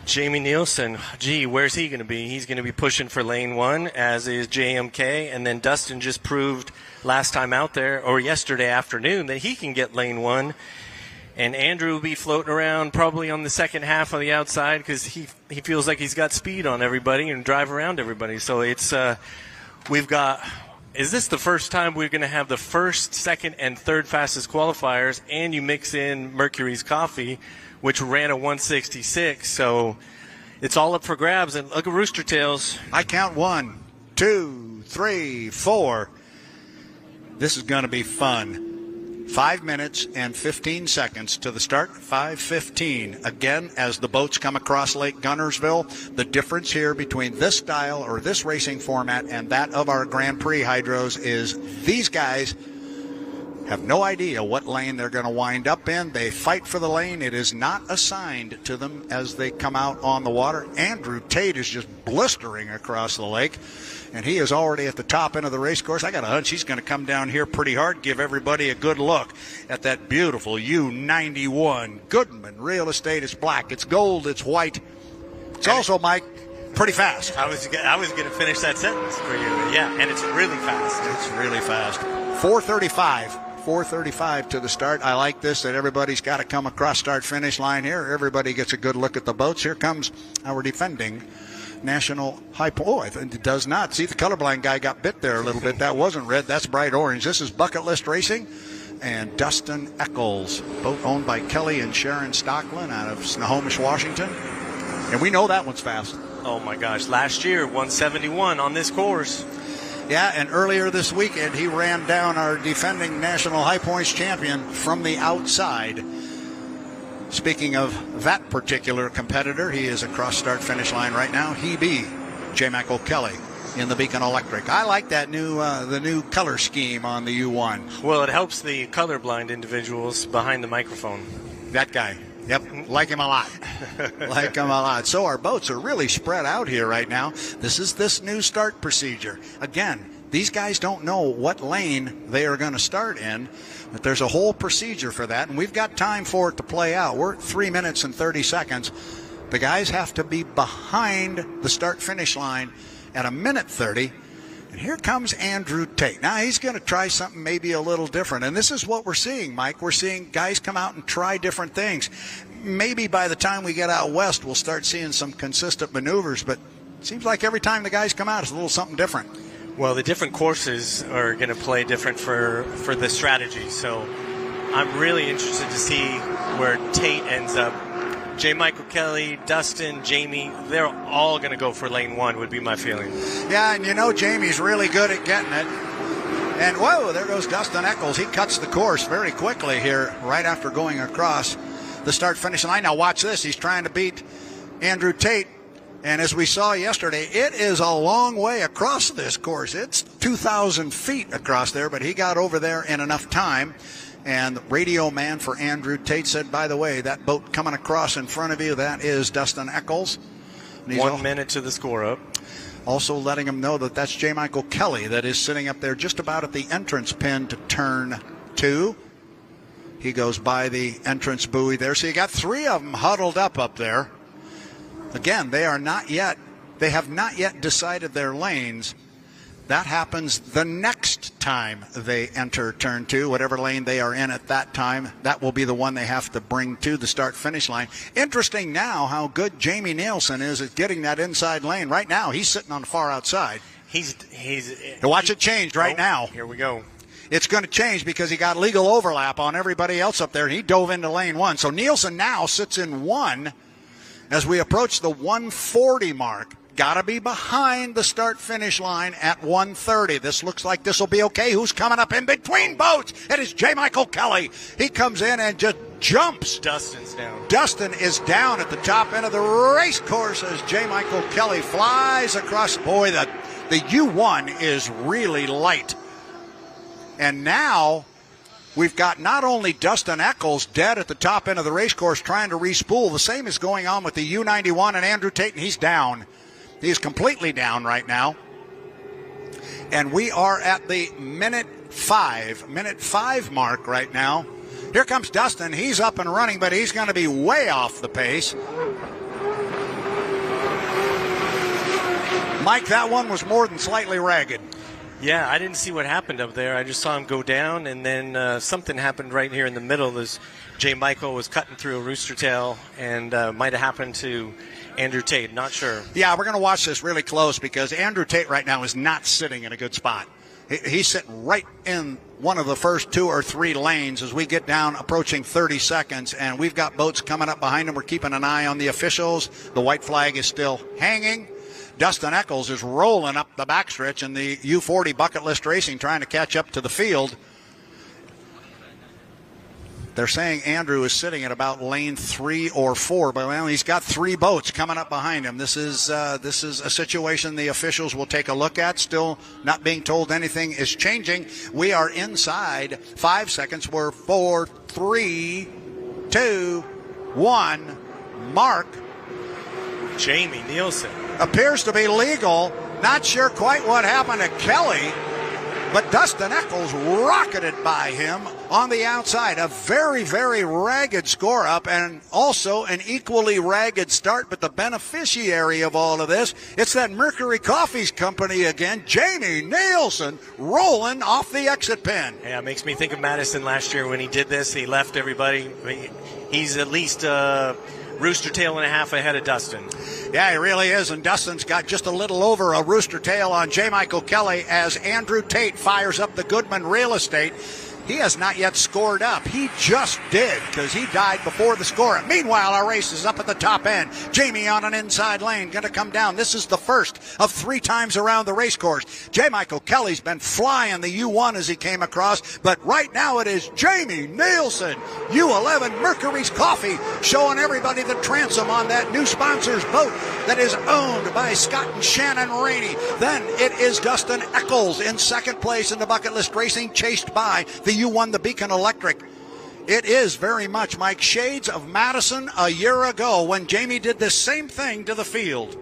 S3: Jamie Nielsen, gee, where's he going to be? He's going to be pushing for lane 1, as is JMK. And then Dustin just proved last time out there, or yesterday afternoon, that he can get lane 1. And Andrew will be floating around probably on the second half on the outside because he feels like he's got speed on everybody and drive around everybody. So it's we've got – is this the first time we're going to have the first, second, and third fastest qualifiers, and you mix in Mercury's Coffee, which ran a 166. So it's all up for grabs. And look at Rooster Tails.
S1: I count 1, 2, 3, 4. This is going to be fun. 5 minutes and 15 seconds to the start. 5:15. Again, as the boats come across Lake Guntersville, the difference here between this style or this racing format and that of our Grand Prix hydros is these guys have no idea what lane they're going to wind up in. They fight for the lane. It is not assigned to them as they come out on the water. Andrew Tate is just blistering across the lake, and he is already at the top end of the race course. I got a hunch he's going to come down here pretty hard, give everybody a good look at that beautiful U91 Goodman Real Estate. It's black, it's gold, it's white. It's also, Mike, pretty fast.
S3: I was going to finish that sentence for you. Yeah, and it's really fast.
S1: It's really fast. 4:35 to the start. I like this, that everybody's got to come across start-finish line here. Everybody gets a good look at the boats. Here comes our defending national high point. Oh, I think it does not. See, the colorblind guy got bit there a little bit. That wasn't red. That's bright orange. This is Bucket List Racing. and Dustin Eccles, both owned by Kelly and Sharon Stocklin out of Snohomish, Washington. And we know that one's fast.
S3: Oh my gosh, last year 171 on this course.
S1: Yeah, and earlier this weekend he ran down our defending national high points champion from the outside. Speaking of that particular competitor, he is across start finish line right now. He be J. Michael Kelly in the Beacon Electric. I like that the new color scheme on the U1.
S3: Well, it helps the colorblind individuals behind the microphone.
S1: That guy. Yep, like him a lot. Like him a lot. So our boats are really spread out here right now. This is this new start procedure. Again, these guys don't know what lane they are going to start in, but there's a whole procedure for that, and we've got time for it to play out. We're at 3 minutes and 30 seconds. The guys have to be behind the start-finish line at 1:30. And here comes Andrew Tate. Now, he's going to try something maybe a little different. And this is what we're seeing, Mike. We're seeing guys come out and try different things. Maybe by the time we get out west, we'll start seeing some consistent maneuvers. But it seems like every time the guys come out, it's a little something different.
S3: Well, the different courses are going to play different for the strategy. So I'm really interested to see where Tate ends up. J. Michael Kelly, Dustin, Jamie, they're all going to go for lane 1 would be my feeling.
S1: Yeah, and you know Jamie's really good at getting it. And, whoa, there goes Dustin Eccles. He cuts the course very quickly here right after going across the start-finish line. Now watch this. He's trying to beat Andrew Tate. And as we saw yesterday, it is a long way across this course. It's 2,000 feet across there, but he got over there in enough time. And the radio man for Andrew Tate said, by the way, that boat coming across in front of you, that is Dustin Eccles.
S3: 1 minute to the score up.
S1: Also letting him know that that's J. Michael Kelly that is sitting up there just about at the entrance pin to turn 2. He goes by the entrance buoy there. So you got 3 of them huddled up there. Again, they have not yet decided their lanes. That happens the next time they enter turn 2. Whatever lane they are in at that time, that will be the one they have to bring to the start-finish line. Interesting now how good Jamie Nielsen is at getting that inside lane. Right now, he's sitting on the far outside. Watch it change right now.
S3: Here we go.
S1: It's going to change because he got legal overlap on everybody else up there, and he dove into lane 1. So Nielsen now sits in 1 as we approach the 140 mark. Got to be behind the start-finish line at 1:30. This looks like this will be okay. Who's coming up in between boats? It is J. Michael Kelly. He comes in and just jumps.
S3: Dustin's down.
S1: Dustin is down at the top end of the race course as J. Michael Kelly flies across. Boy, the U1 is really light. And now we've got not only Dustin Eccles dead at the top end of the race course trying to respool. The same is going on with the U91 and Andrew Tate, and he's down. He's completely down right now. And we are at the minute 5 mark right now. Here comes Dustin. He's up and running, but he's going to be way off the pace. Mike, that one was more than slightly ragged.
S3: Yeah, I didn't see what happened up there. I just saw him go down, and then something happened right here in the middle. As J. Michael was cutting through a rooster tail, and might have happened to Andrew Tate. Not sure. Yeah,
S1: we're going to watch this really close because Andrew Tate right now is not sitting in a good spot. He's sitting right in one of the first 2 or 3 lanes as we get down approaching 30 seconds, and we've got boats coming up behind him. We're keeping an eye on the officials. The white flag is still hanging. Dustin Eccles is rolling up the backstretch in the U40 Bucket List Racing, trying to catch up to the field. They're saying Andrew is sitting at about lane 3 or 4, but well, he's got 3 boats coming up behind him. This is a situation the officials will take a look at. Still not being told anything is changing. We are inside 5 seconds. We're 4, 3, 2, 1. Mark.
S3: Jamie Nielsen.
S1: Appears to be legal. Not sure quite what happened to Kelly, but Dustin Eccles rocketed by him on the outside. A very, very ragged score up and also an equally ragged start, but the beneficiary of all of this, it's that Mercury Coffees Company again, Jamie Nielsen, rolling off the exit pin.
S3: Yeah, it makes me think of Madison last year when he did this. He left everybody. He's at least rooster tail and a half ahead of Dustin.
S1: Yeah, he really is, and Dustin's got just a little over a rooster tail on J. Michael Kelly as Andrew Tate fires up the Goodman Real Estate. He has not yet scored up. He just did because he died before the score. Meanwhile, our race is up at the top end. Jamie on an inside lane, going to come down. This is the first of 3 times around the race course. J. Michael Kelly's been flying the U1 as he came across, but right now it is Jamie Nielsen, U11 Mercury's Coffee, showing everybody the transom on that new sponsor's boat that is owned by Scott and Shannon Rainey. Then it is Dustin Eccles in second place in the Bucket List Racing, chased by the U1, the Beacon Electric. It is very much, Mike, shades of Madison a year ago when Jamie did the same thing to the field.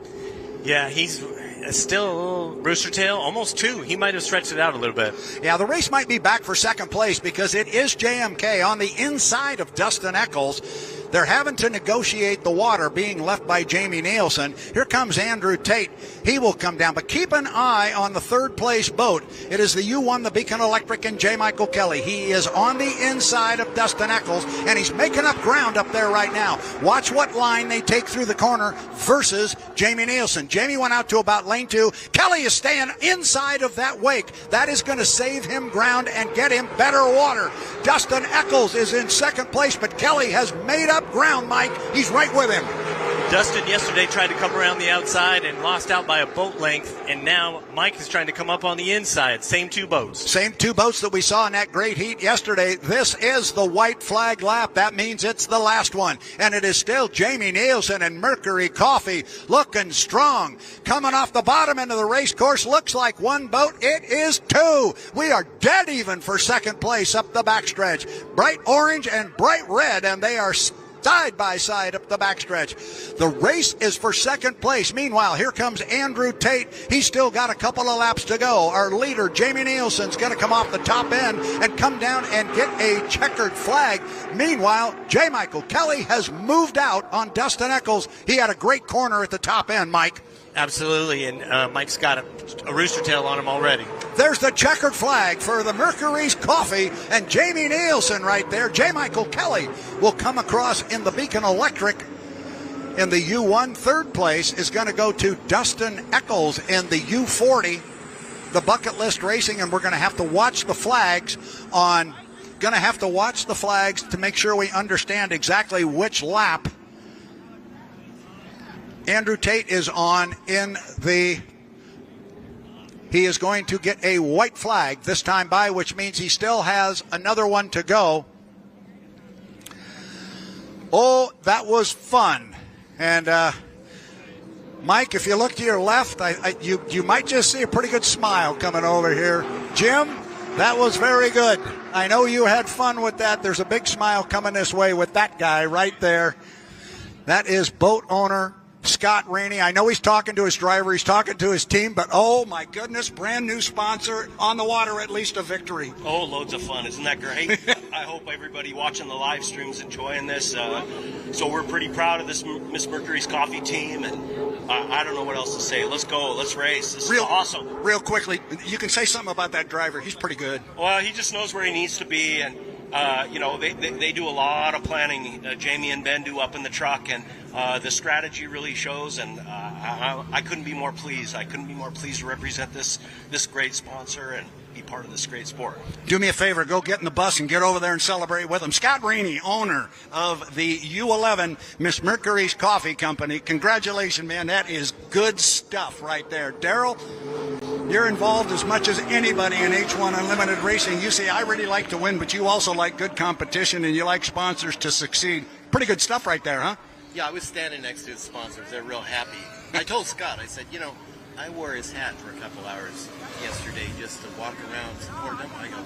S3: Yeah, he's still a little rooster tail, almost 2. He might have stretched it out a little bit.
S1: Yeah, the race might be back for second place because it is JMK on the inside of Dustin Eccles. They're having to negotiate the water being left by Jamie Nielsen. Here comes Andrew Tate. He will come down. But keep an eye on the third place boat. It is the U1, the Beacon Electric, and J. Michael Kelly. He is on the inside of Dustin Eccles, and he's making up ground up there right now. Watch what line they take through the corner versus Jamie Nielsen. Jamie went out to about lane 2. Kelly is staying inside of that wake. That is going to save him ground and get him better water. Dustin Eccles is in second place, but Kelly has made up ground, Mike. He's right with him.
S3: Dustin yesterday tried to come around the outside and lost out by a boat length, and now Mike is trying to come up on the inside. Same 2 boats.
S1: Same 2 boats that we saw in that great heat yesterday. This is the white flag lap. That means it's the last one. And it is still Jamie Nielsen and Mercury Coffee looking strong. Coming off the bottom end of the race course, looks like 1 boat. It is 2. We are dead even for second place up the backstretch. Bright orange and bright red, and they are side by side up the backstretch. The race is for second place. Meanwhile, here comes Andrew Tate. He's still got a couple of laps to go. Our leader, Jamie Nielsen's going to come off the top end and come down and get a checkered flag. Meanwhile, J. Michael Kelly has moved out on Dustin Eccles. He had a great corner at the top end, Mike.
S3: Absolutely, and Mike's got a rooster tail on him already.
S1: There's the checkered flag for the Mercury's Coffee, and Jamie Nielsen right there. J. Michael Kelly will come across in the Beacon Electric in the U1. Third place is going to go to Dustin Eccles in the U40, the Bucket List Racing, and we're going to have to watch the flags to make sure we understand exactly which lap Andrew Tate is on he is going to get a white flag this time by, which means he still has another one to go. Oh, that was fun. And Mike, if you look to your left, you might just see a pretty good smile coming over here. Jim, that was very good. I know you had fun with that. There's a big smile coming this way with that guy right there. That is boat owner Scott Rainey. I know he's talking to his driver, he's talking to his team, but oh my goodness, brand new sponsor on the water, at least a victory.
S4: Oh, loads of fun. Isn't that great? I hope everybody watching the live stream's enjoying this. So we're pretty proud of this Miss Mercury's Coffee team, and I don't know what else to say. Let's go. Let's race. This is awesome.
S1: Real quickly, you can say something about that driver. He's pretty good.
S4: Well, he just knows where he needs to be, and they do a lot of planning. Jamie and Ben do up in the truck, and the strategy really shows, and I couldn't be more pleased. I couldn't be more pleased to represent this great sponsor and be part of this great sport.
S1: Do me a favor, go get in the bus and get over there and celebrate with them. Scott Rainey, owner of the U11 Miss Mercury's Coffee Company. Congratulations, man. That is good stuff right there. Daryl, you're involved as much as anybody in H1 Unlimited Racing. You say, I really like to win, but you also like good competition and you like sponsors to succeed. Pretty good stuff right there, huh?
S5: Yeah, I was standing next to his sponsors. They're real happy. I told Scott, I said, I wore his hat for a couple hours yesterday just to walk around and support them. I go,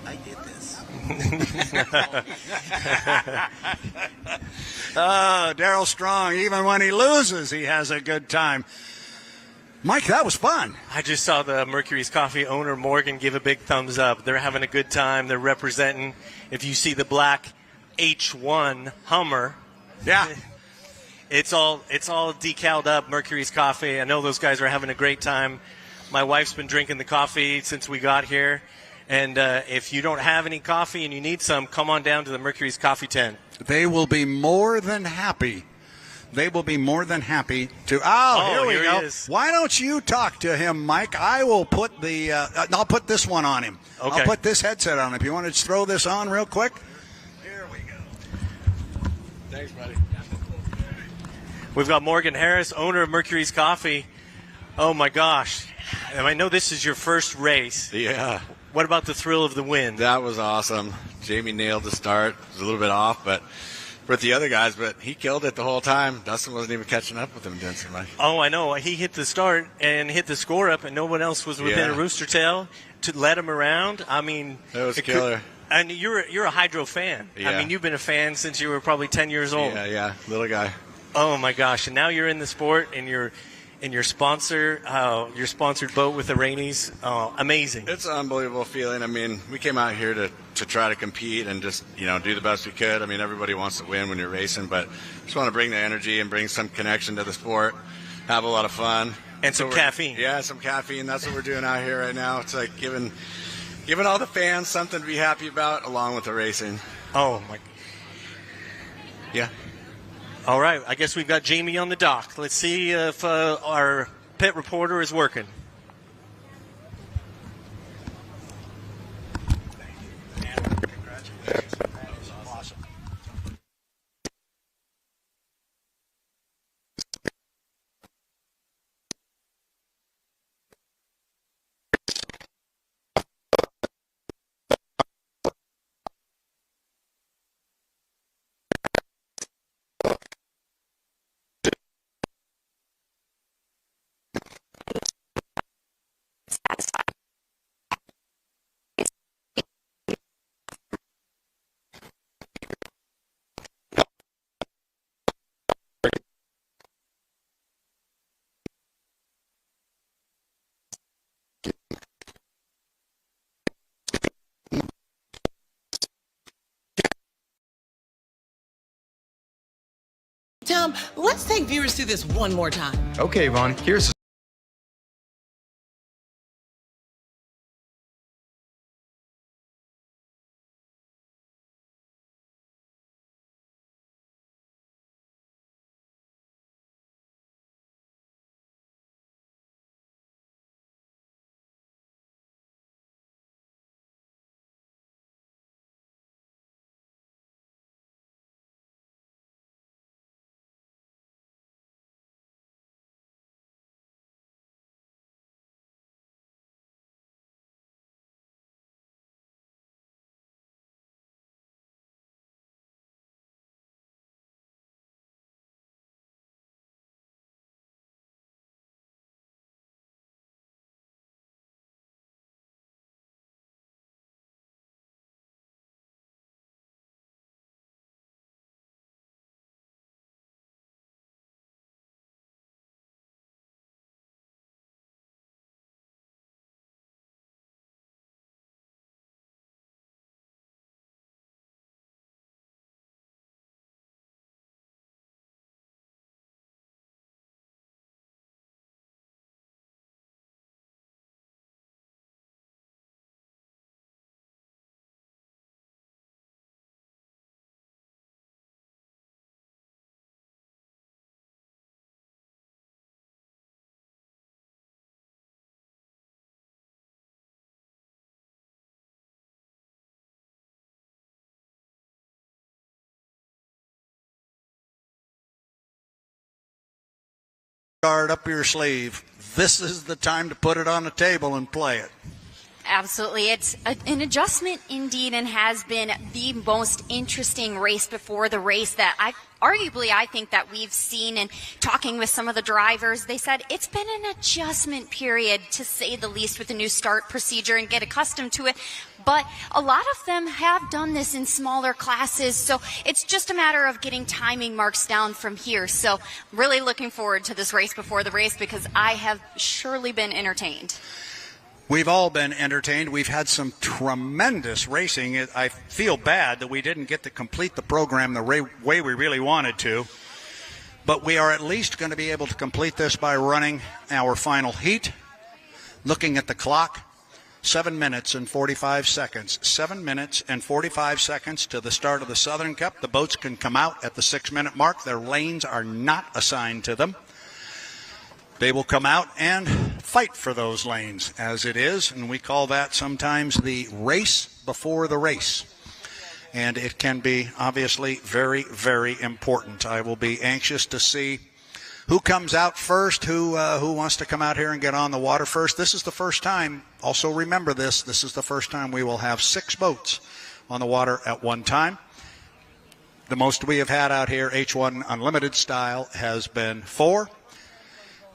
S5: I did this.
S1: Oh, Daryl Strong, even when he loses, he has a good time. Mike, that was fun.
S3: I just saw the Mercury's Coffee owner, Morgan, give a big thumbs up. They're having a good time. They're representing. If you see the black H1 Hummer,
S1: yeah,
S3: it's all decaled up, Mercury's Coffee. I know those guys are having a great time. My wife's been drinking the coffee since we got here. And if you don't have any coffee and you need some, come on down to the Mercury's Coffee tent.
S1: They will be more than happy they will be more than happy to. Oh, here we go. Why don't you talk to him, Mike? I will put I'll put this one on him.
S3: Okay.
S1: I'll put this headset on him. If you want to just throw this on real quick. Here we go.
S3: Thanks, buddy. We've got Morgan Harris, owner of Mercury's Coffee. Oh, my gosh. And I know this is your first race.
S6: Yeah.
S3: What about the thrill of the win?
S6: That was awesome. Jamie nailed the start. It was a little bit off, but with the other guys, but he killed it the whole time. Dustin wasn't even catching up with him doing so much.
S3: Oh, I know. He hit the start and hit the score up, and no one else was within a rooster tail to let him around. I mean,
S6: it was killer.
S3: And you're a Hydro fan.
S6: Yeah.
S3: I mean, you've been a fan since you were probably 10 years old.
S6: Yeah, little guy.
S3: Oh my gosh! And now you're in the sport, and you're your sponsored boat with the Rainies. Oh, amazing!
S6: It's an unbelievable feeling. I mean, we came out here to try to compete and just do the best we could. I mean, everybody wants to win when you're racing, but just want to bring the energy and bring some connection to the sport, have a lot of fun,
S3: and some caffeine.
S6: Yeah, some caffeine. That's what we're doing out here right now. It's like giving all the fans something to be happy about, along with the racing.
S3: Oh my!
S6: Yeah.
S3: All right, I guess we've got Jamie on the dock. Let's see if our pit reporter is working.
S1: Congratulations. That was awesome.
S7: Tom, let's take viewers through this one more time.
S8: Okay, Vaughn, here's
S1: Card up your sleeve. This is the time to put it on the table and play it.
S2: Absolutely. It's an adjustment indeed, and has been the most interesting race before the race that I think that we've seen. And talking with some of the drivers, they said it's been an adjustment period, to say the least, with the new start procedure and get accustomed to it. But a lot of them have done this in smaller classes, so it's just a matter of getting timing marks down from here. So really looking forward to this race before the race, because I have surely been entertained.
S1: We've all been entertained. We've had some tremendous racing. I feel bad that we didn't get to complete the program the way we really wanted to. But we are at least going to be able to complete this by running our final heat, looking at the clock. 7 minutes and 45 seconds. 7 minutes and 45 seconds to the start of the Southern Cup. The boats can come out at the 6-minute mark. Their lanes are not assigned to them. They will come out and fight for those lanes as it is, and we call that sometimes the race before the race. And it can be obviously very, very important. I will be anxious to see who comes out first, who wants to come out here and get on the water first. This is the first time, also remember this is the first time we will have 6 boats on the water at one time. The most we have had out here, H1 Unlimited style, has been 4.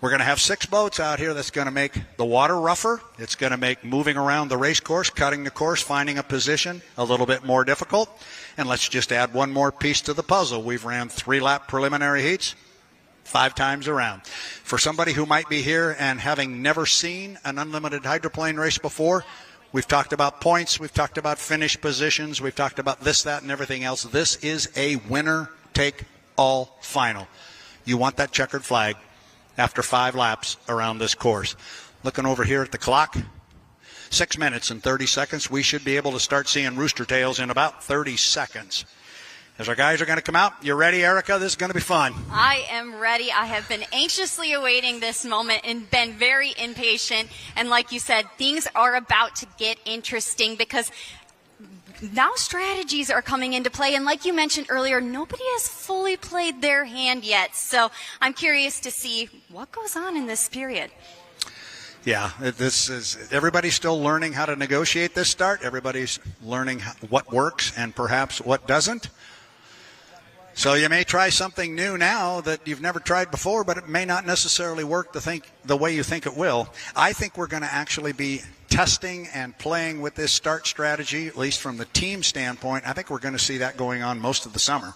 S1: We're going to have 6 boats out here. That's going to make the water rougher. It's going to make moving around the race course, cutting the course, finding a position a little bit more difficult. And let's just add one more piece to the puzzle. We've ran 3-lap preliminary heats 5 times around. For somebody who might be here and having never seen an unlimited hydroplane race before, we've talked about points, we've talked about finish positions, we've talked about this, that, and everything else. This is a winner-take-all final. You want that checkered flag after 5 laps around this course. Looking over here at the clock, 6 minutes and 30 seconds. We should be able to start seeing rooster tails in about 30 seconds. As our guys are going to come out, you ready, Erica? This is going to be fun.
S2: I am ready. I have been anxiously awaiting this moment and been very impatient. And like you said, things are about to get interesting because now strategies are coming into play. And like you mentioned earlier, nobody has fully played their hand yet. So I'm curious to see what goes on in this period.
S1: Yeah, everybody's still learning how to negotiate this start. Everybody's learning what works and perhaps what doesn't. So you may try something new now that you've never tried before, but it may not necessarily work the way you think it will. I think we're going to actually be testing and playing with this start strategy, at least from the team standpoint. I think we're going to see that going on most of the summer.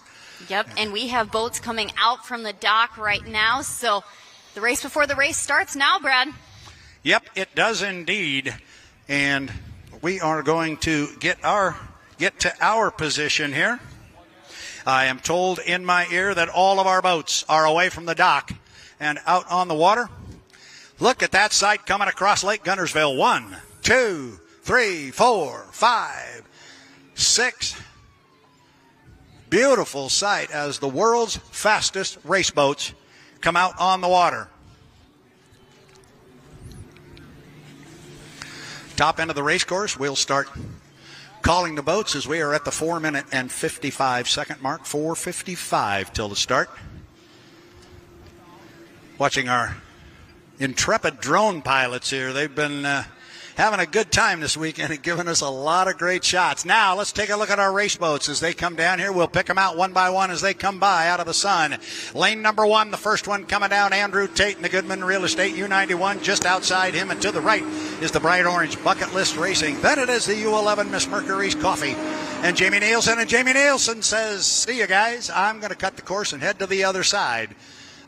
S2: Yep, and we have boats coming out from the dock right now. So the race before the race starts now, Brad.
S1: Yep, it does indeed. And we are going to get to our position here. I am told in my ear that all of our boats are away from the dock and out on the water. Look at that sight coming across Lake Guntersville. 1, 2, 3, 4, 5, 6. Beautiful sight as the world's fastest race boats come out on the water. Top end of the race course, we'll start calling the boats as we are at the 4-minute and 55-second mark. 4:55 till the start. Watching our intrepid drone pilots here. They've been having a good time this weekend and giving us a lot of great shots. Now let's take a look at our race boats as they come down here. We'll pick them out one by one as they come by out of the sun. Lane number 1, the first one coming down, Andrew Tate in the Goodman Real Estate U91. Just outside him and to the right is the bright orange Bucket List Racing. Then it is the U11 Miss Mercury's Coffee and Jamie Nielsen. And Jamie Nielsen says, see you guys, I'm going to cut the course and head to the other side.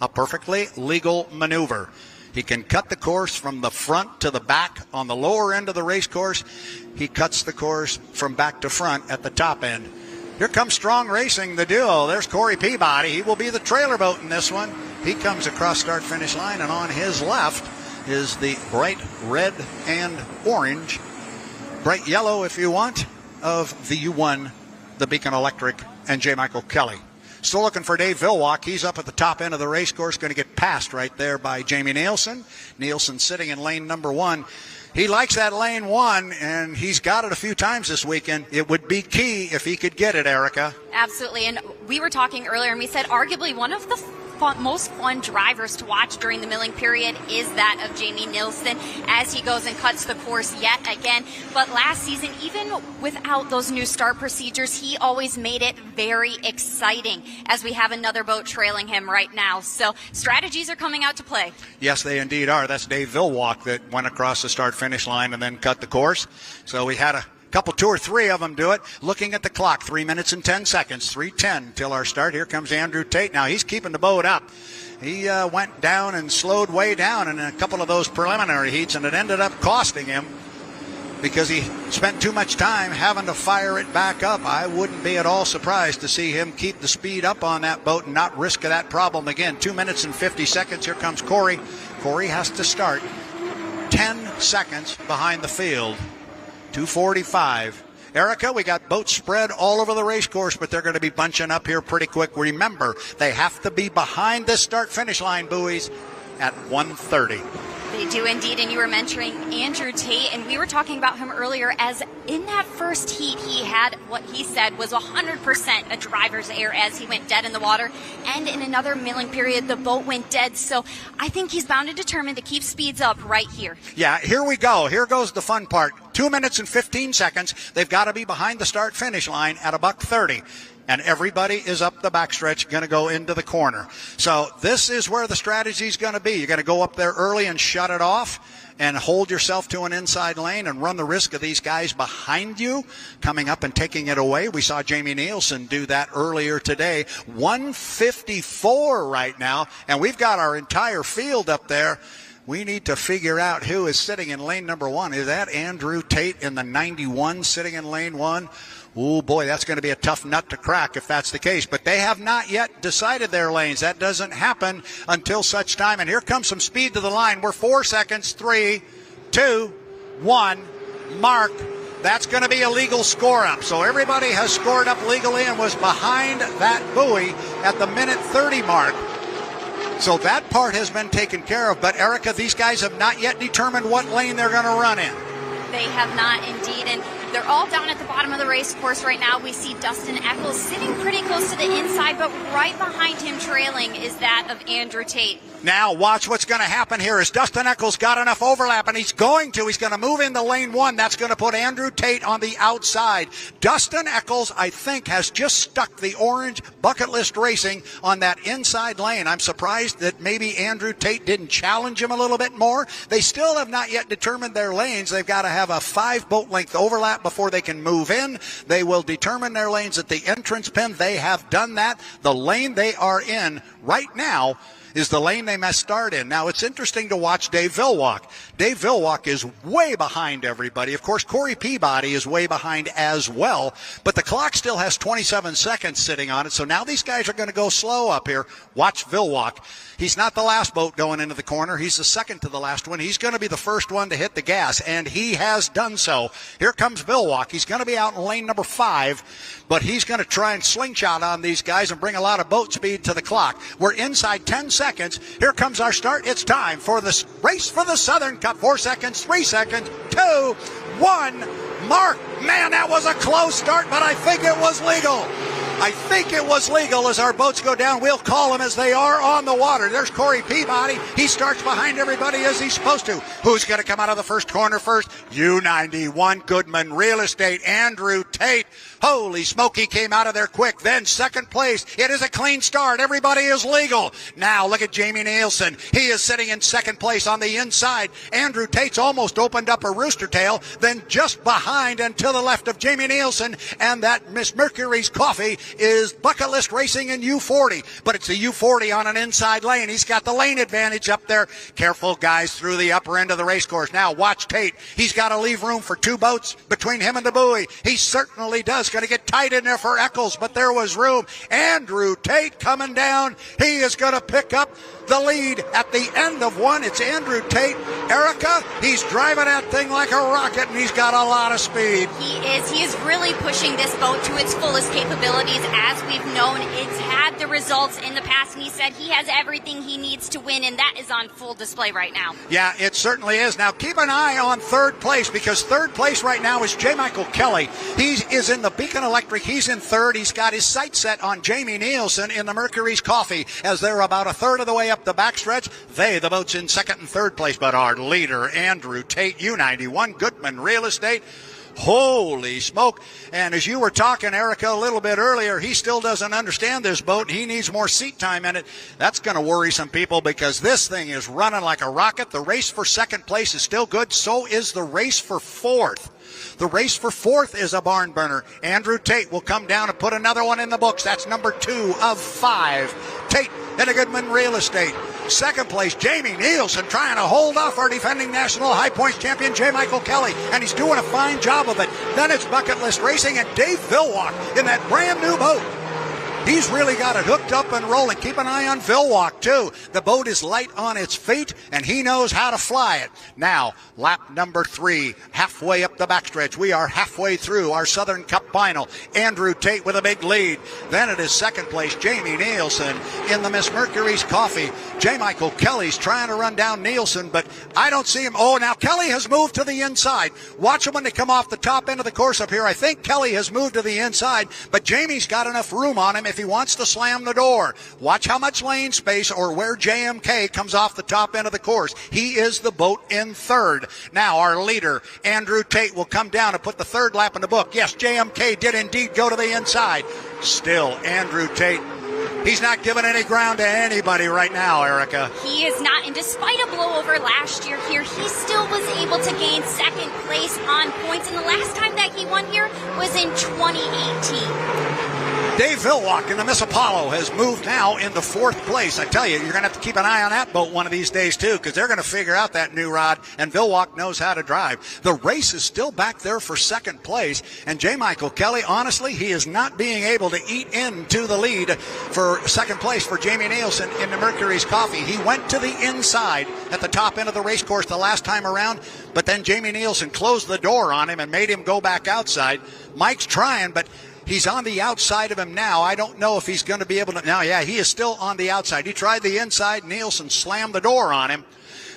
S1: A perfectly legal maneuver. He can cut the course from the front to the back on the lower end of the race course. He cuts the course from back to front at the top end. Here comes Strong Racing, the duo. There's Corey Peabody. He will be the trailer boat in this one. He comes across start-finish line, and on his left is the bright red and orange, bright yellow if you want, of the U1, the Beacon Electric, and J. Michael Kelly. Still looking for Dave Villwalk. He's up at the top end of the race course, going to get passed right there by Jamie Nielsen. Nielsen sitting in lane number 1. He likes that lane 1, and he's got it a few times this weekend. It would be key if he could get it, Erica.
S2: Absolutely, and we were talking earlier, and we said arguably one of the most fun drivers to watch during the milling period is that of Jamie Nielsen as he goes and cuts the course yet again. But last season, even without those new start procedures, he always made it very exciting as we have another boat trailing him right now. So strategies are coming out to play.
S1: Yes, they indeed are. That's Dave Villwalk that went across the start-finish line and then cut the course. So we had a couple, 2 or 3 of them do it. Looking at the clock, 3 minutes and 10 seconds, 3:10 till our start. Here comes Andrew Tate. Now he's keeping the boat up. He went down and slowed way down in a couple of those preliminary heats, and it ended up costing him because he spent too much time having to fire it back up. I wouldn't be at all surprised to see him keep the speed up on that boat and not risk that problem again. 2 minutes and 50 seconds. Here comes Corey. Corey has to start 10 seconds behind the field. 2:45. Erica, we got boats spread all over the race course, but they're going to be bunching up here pretty quick. Remember, they have to be behind the start-finish line buoys at 1:30.
S2: They do indeed, and you were mentioning Andrew Tate, and we were talking about him earlier as in that first heat he had what he said was 100% a driver's error as he went dead in the water, and in another milling period the boat went dead, so I think he's bound and determined to keep speeds up right here.
S1: Yeah, here we go. Here goes the fun part. 2 minutes and 15 seconds. They've got to be behind the start-finish line at $1:30. And everybody is up the backstretch, going to go into the corner. So this is where the strategy is going to be. You're going to go up there early and shut it off and hold yourself to an inside lane and run the risk of these guys behind you coming up and taking it away. We saw Jamie Nielsen do that earlier today. 154 right now, and we've got our entire field up there. We need to figure out who is sitting in lane number 1. Is that Andrew Tate in the 91 sitting in lane 1? Oh, boy, that's going to be a tough nut to crack if that's the case. But they have not yet decided their lanes. That doesn't happen until such time. And here comes some speed to the line. We're 4 seconds. 3, 2, 1. Mark. That's going to be a legal score up. So everybody has scored up legally and was behind that buoy at the minute 30 mark. So that part has been taken care of. But, Erica, these guys have not yet determined what lane they're going to run in.
S2: They have not indeed, and they're all down at the bottom of the race course right now. We see Dustin Eccles sitting pretty close to the inside, but right behind him trailing is that of Andrew Tate.
S1: Now watch what's going to happen here. Is Dustin Eccles got enough overlap, and he's going to move into lane 1. That's going to put Andrew Tate on the outside. Dustin Eccles, I think, has just stuck the orange bucket list racing on that inside lane. I'm surprised that maybe Andrew Tate didn't challenge him a little bit more. They still have not yet determined their lanes. They've got to have a 5 boat length overlap before they can move in. They will determine their lanes at the entrance pin. They have done that. The lane they are in right now is the lane they must start in. Now, it's interesting to watch Dave Villwalk. Dave Villwalk is way behind everybody. Of course, Corey Peabody is way behind as well, but the clock still has 27 seconds sitting on it, so now these guys are going to go slow up here. Watch Villwalk. He's not the last boat going into the corner. He's the second to the last one. He's going to be the first one to hit the gas, and he has done so. Here comes Villwalk. He's going to be out in lane number 5, but he's going to try and slingshot on these guys and bring a lot of boat speed to the clock. We're inside 10 seconds. Here comes our start. It's time for the race for the Southern Cup. 4 seconds, 3 seconds, 2, 1. Mark, man, that was a close start, but I think it was legal. I think it was legal as our boats go down. We'll call them as they are on the water. There's Corey Peabody. He starts behind everybody as he's supposed to. Who's going to come out of the first corner first? U91 Goodman Real Estate. Andrew Tate. Holy smoke, he came out of there quick. Then second place. It is a clean start. Everybody is legal. Now look at Jamie Nielsen. He is sitting in second place on the inside. Andrew Tate's almost opened up a rooster tail. Then just behind and to the left of Jamie Nielsen and that Miss Mercury's Coffee is Bucket List Racing in U40. But it's a U40 on an inside lane. He's got the lane advantage up there. Careful, guys, through the upper end of the race course. Now watch Tate. He's got to leave room for 2 boats between him and the buoy. He certainly does. Going to get tight in there for Eccles, but there was room. Andrew Tate coming down. He is going to pick up the lead at the end of one. It's Andrew Tate. Erica, he's driving that thing like a rocket, and he's got a lot of speed.
S2: He is. He is really pushing this boat to its fullest capabilities. As we've known, it's had the results in the past, and he said he has everything he needs to win, and that is on full display right now.
S1: Yeah, it certainly is. Now, keep an eye on third place, because third place right now is J. Michael Kelly. He is in the Beacon Electric. He's in third. He's got his sights set on Jamie Nielsen in the Mercury's Coffee as they're about a third of the way up the backstretch. The boats in second and third place, but our leader, Andrew Tate, U91 Goodman Real Estate. Holy smoke. And as you were talking, Erica, a little bit earlier, he still doesn't understand this boat. He needs more seat time in it. That's going to worry some people because this thing is running like a rocket. The race for second place is still good. So is the race for fourth. The race for fourth is a barn burner. Andrew Tate will come down and put another one in the books. That's number 2 of 5. Tate in a Goodman Real Estate. Second place, Jamie Nielsen trying to hold off our defending national high points champion, J. Michael Kelly, and he's doing a fine job of it. Then it's Bucket List Racing and Dave Villwalk in that brand new boat. He's really got it hooked up and rolling. Keep an eye on Vilwalk, too. The boat is light on its feet, and he knows how to fly it. Now, lap number 3, halfway up the backstretch. We are halfway through our Southern Cup final. Andrew Tate with a big lead. Then it is second place, Jamie Nielsen in the Miss Mercury's Coffee. J. Michael Kelly's trying to run down Nielsen, but I don't see him. Oh, now Kelly has moved to the inside. Watch him when they come off the top end of the course up here. I think Kelly has moved to the inside, but Jamie's got enough room on him if he wants to slam the door. Watch how much lane space or where JMK comes off the top end of the course. He is the boat in third. Now our leader, Andrew Tate, will come down and put the third lap in the book. Yes, JMK did indeed go to the inside. Still, Andrew Tate, he's not giving any ground to anybody right now, Erica.
S2: He is not, and despite a blowover last year here, he still was able to gain second place on points, and the last time that he won here was in 2018.
S1: Dave Vilwalk in the Miss Apollo has moved now into fourth place. I tell you, you're going to have to keep an eye on that boat one of these days, too, because they're going to figure out that new rod, and Vilwalk knows how to drive. The race is still back there for second place, and J. Michael Kelly, honestly, he is not being able to eat into the lead for second place for Jamie Nielsen in the Mercury's Coffee. He went to the inside at the top end of the race course the last time around, but then Jamie Nielsen closed the door on him and made him go back outside. Mike's trying, but he's on the outside of him now. I don't know if he's going to be able to. Now, yeah, he is still on the outside. He tried the inside. Nielsen slammed the door on him.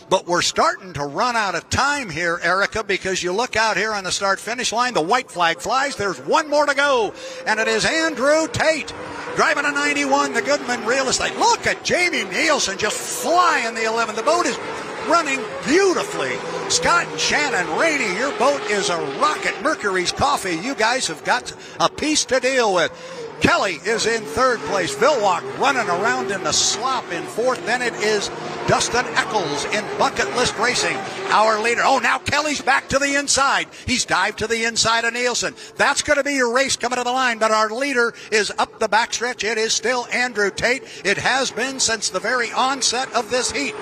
S1: But we're starting to run out of time here, Erica, because you look out here on the start-finish line. The white flag flies. There's one more to go, and it is Andrew Tate driving a 91, the Goodman Real Estate. Look at Jamie Nielsen just flying the 11. The boat is running beautifully. Scott and Shannon Rainey, your boat is a rocket. Mercury's Coffee, you guys have got a piece to deal with. Kelly is in third place. Vilwalk running around in the slop in fourth. Then it is Dustin Eccles in Bucket List Racing, our leader. Oh, now Kelly's back to the inside. He's dived to the inside of Nielsen. That's going to be your race coming to the line, but our leader is up the backstretch. It is still Andrew Tate. It has been since the very onset of this heat.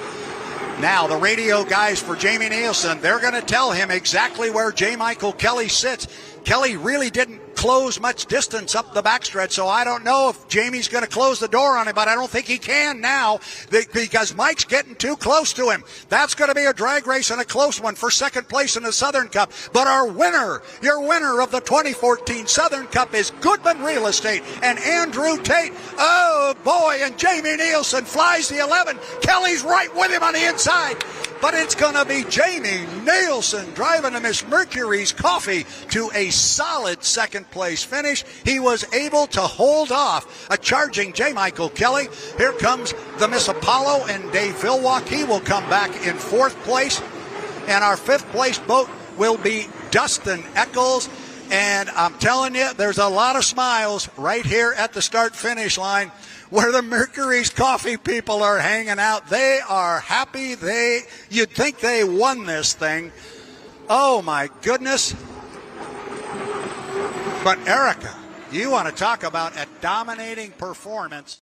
S1: Now, the radio guys for Jamie Nielsen, they're going to tell him exactly where J. Michael Kelly sits. Kelly really didn't close much distance up the backstretch, so I don't know if Jamie's going to close the door on him, but I don't think he can now because Mike's getting too close to him. That's going to be a drag race and a close one for second place in the Southern Cup. But our winner, your winner of the 2014 Southern Cup is Goodman Real Estate and Andrew Tate. Oh, boy, and Jamie Nielsen flies the 11. Kelly's right with him on the inside. But it's going to be Jamie Nielsen driving the Miss Mercury's Coffee to a solid second place finish. He was able to hold off a charging J. Michael Kelly. Here comes the Miss Apollo and Dave Vilwalk. He will come back in fourth place. And our fifth place boat will be Dustin Eccles. And I'm telling you, there's a lot of smiles right here at the start-finish line where the Mercury's Coffee people are hanging out. They are happy. You'd think they won this thing. Oh, my goodness. But, Erica, you want to talk about a dominating performance.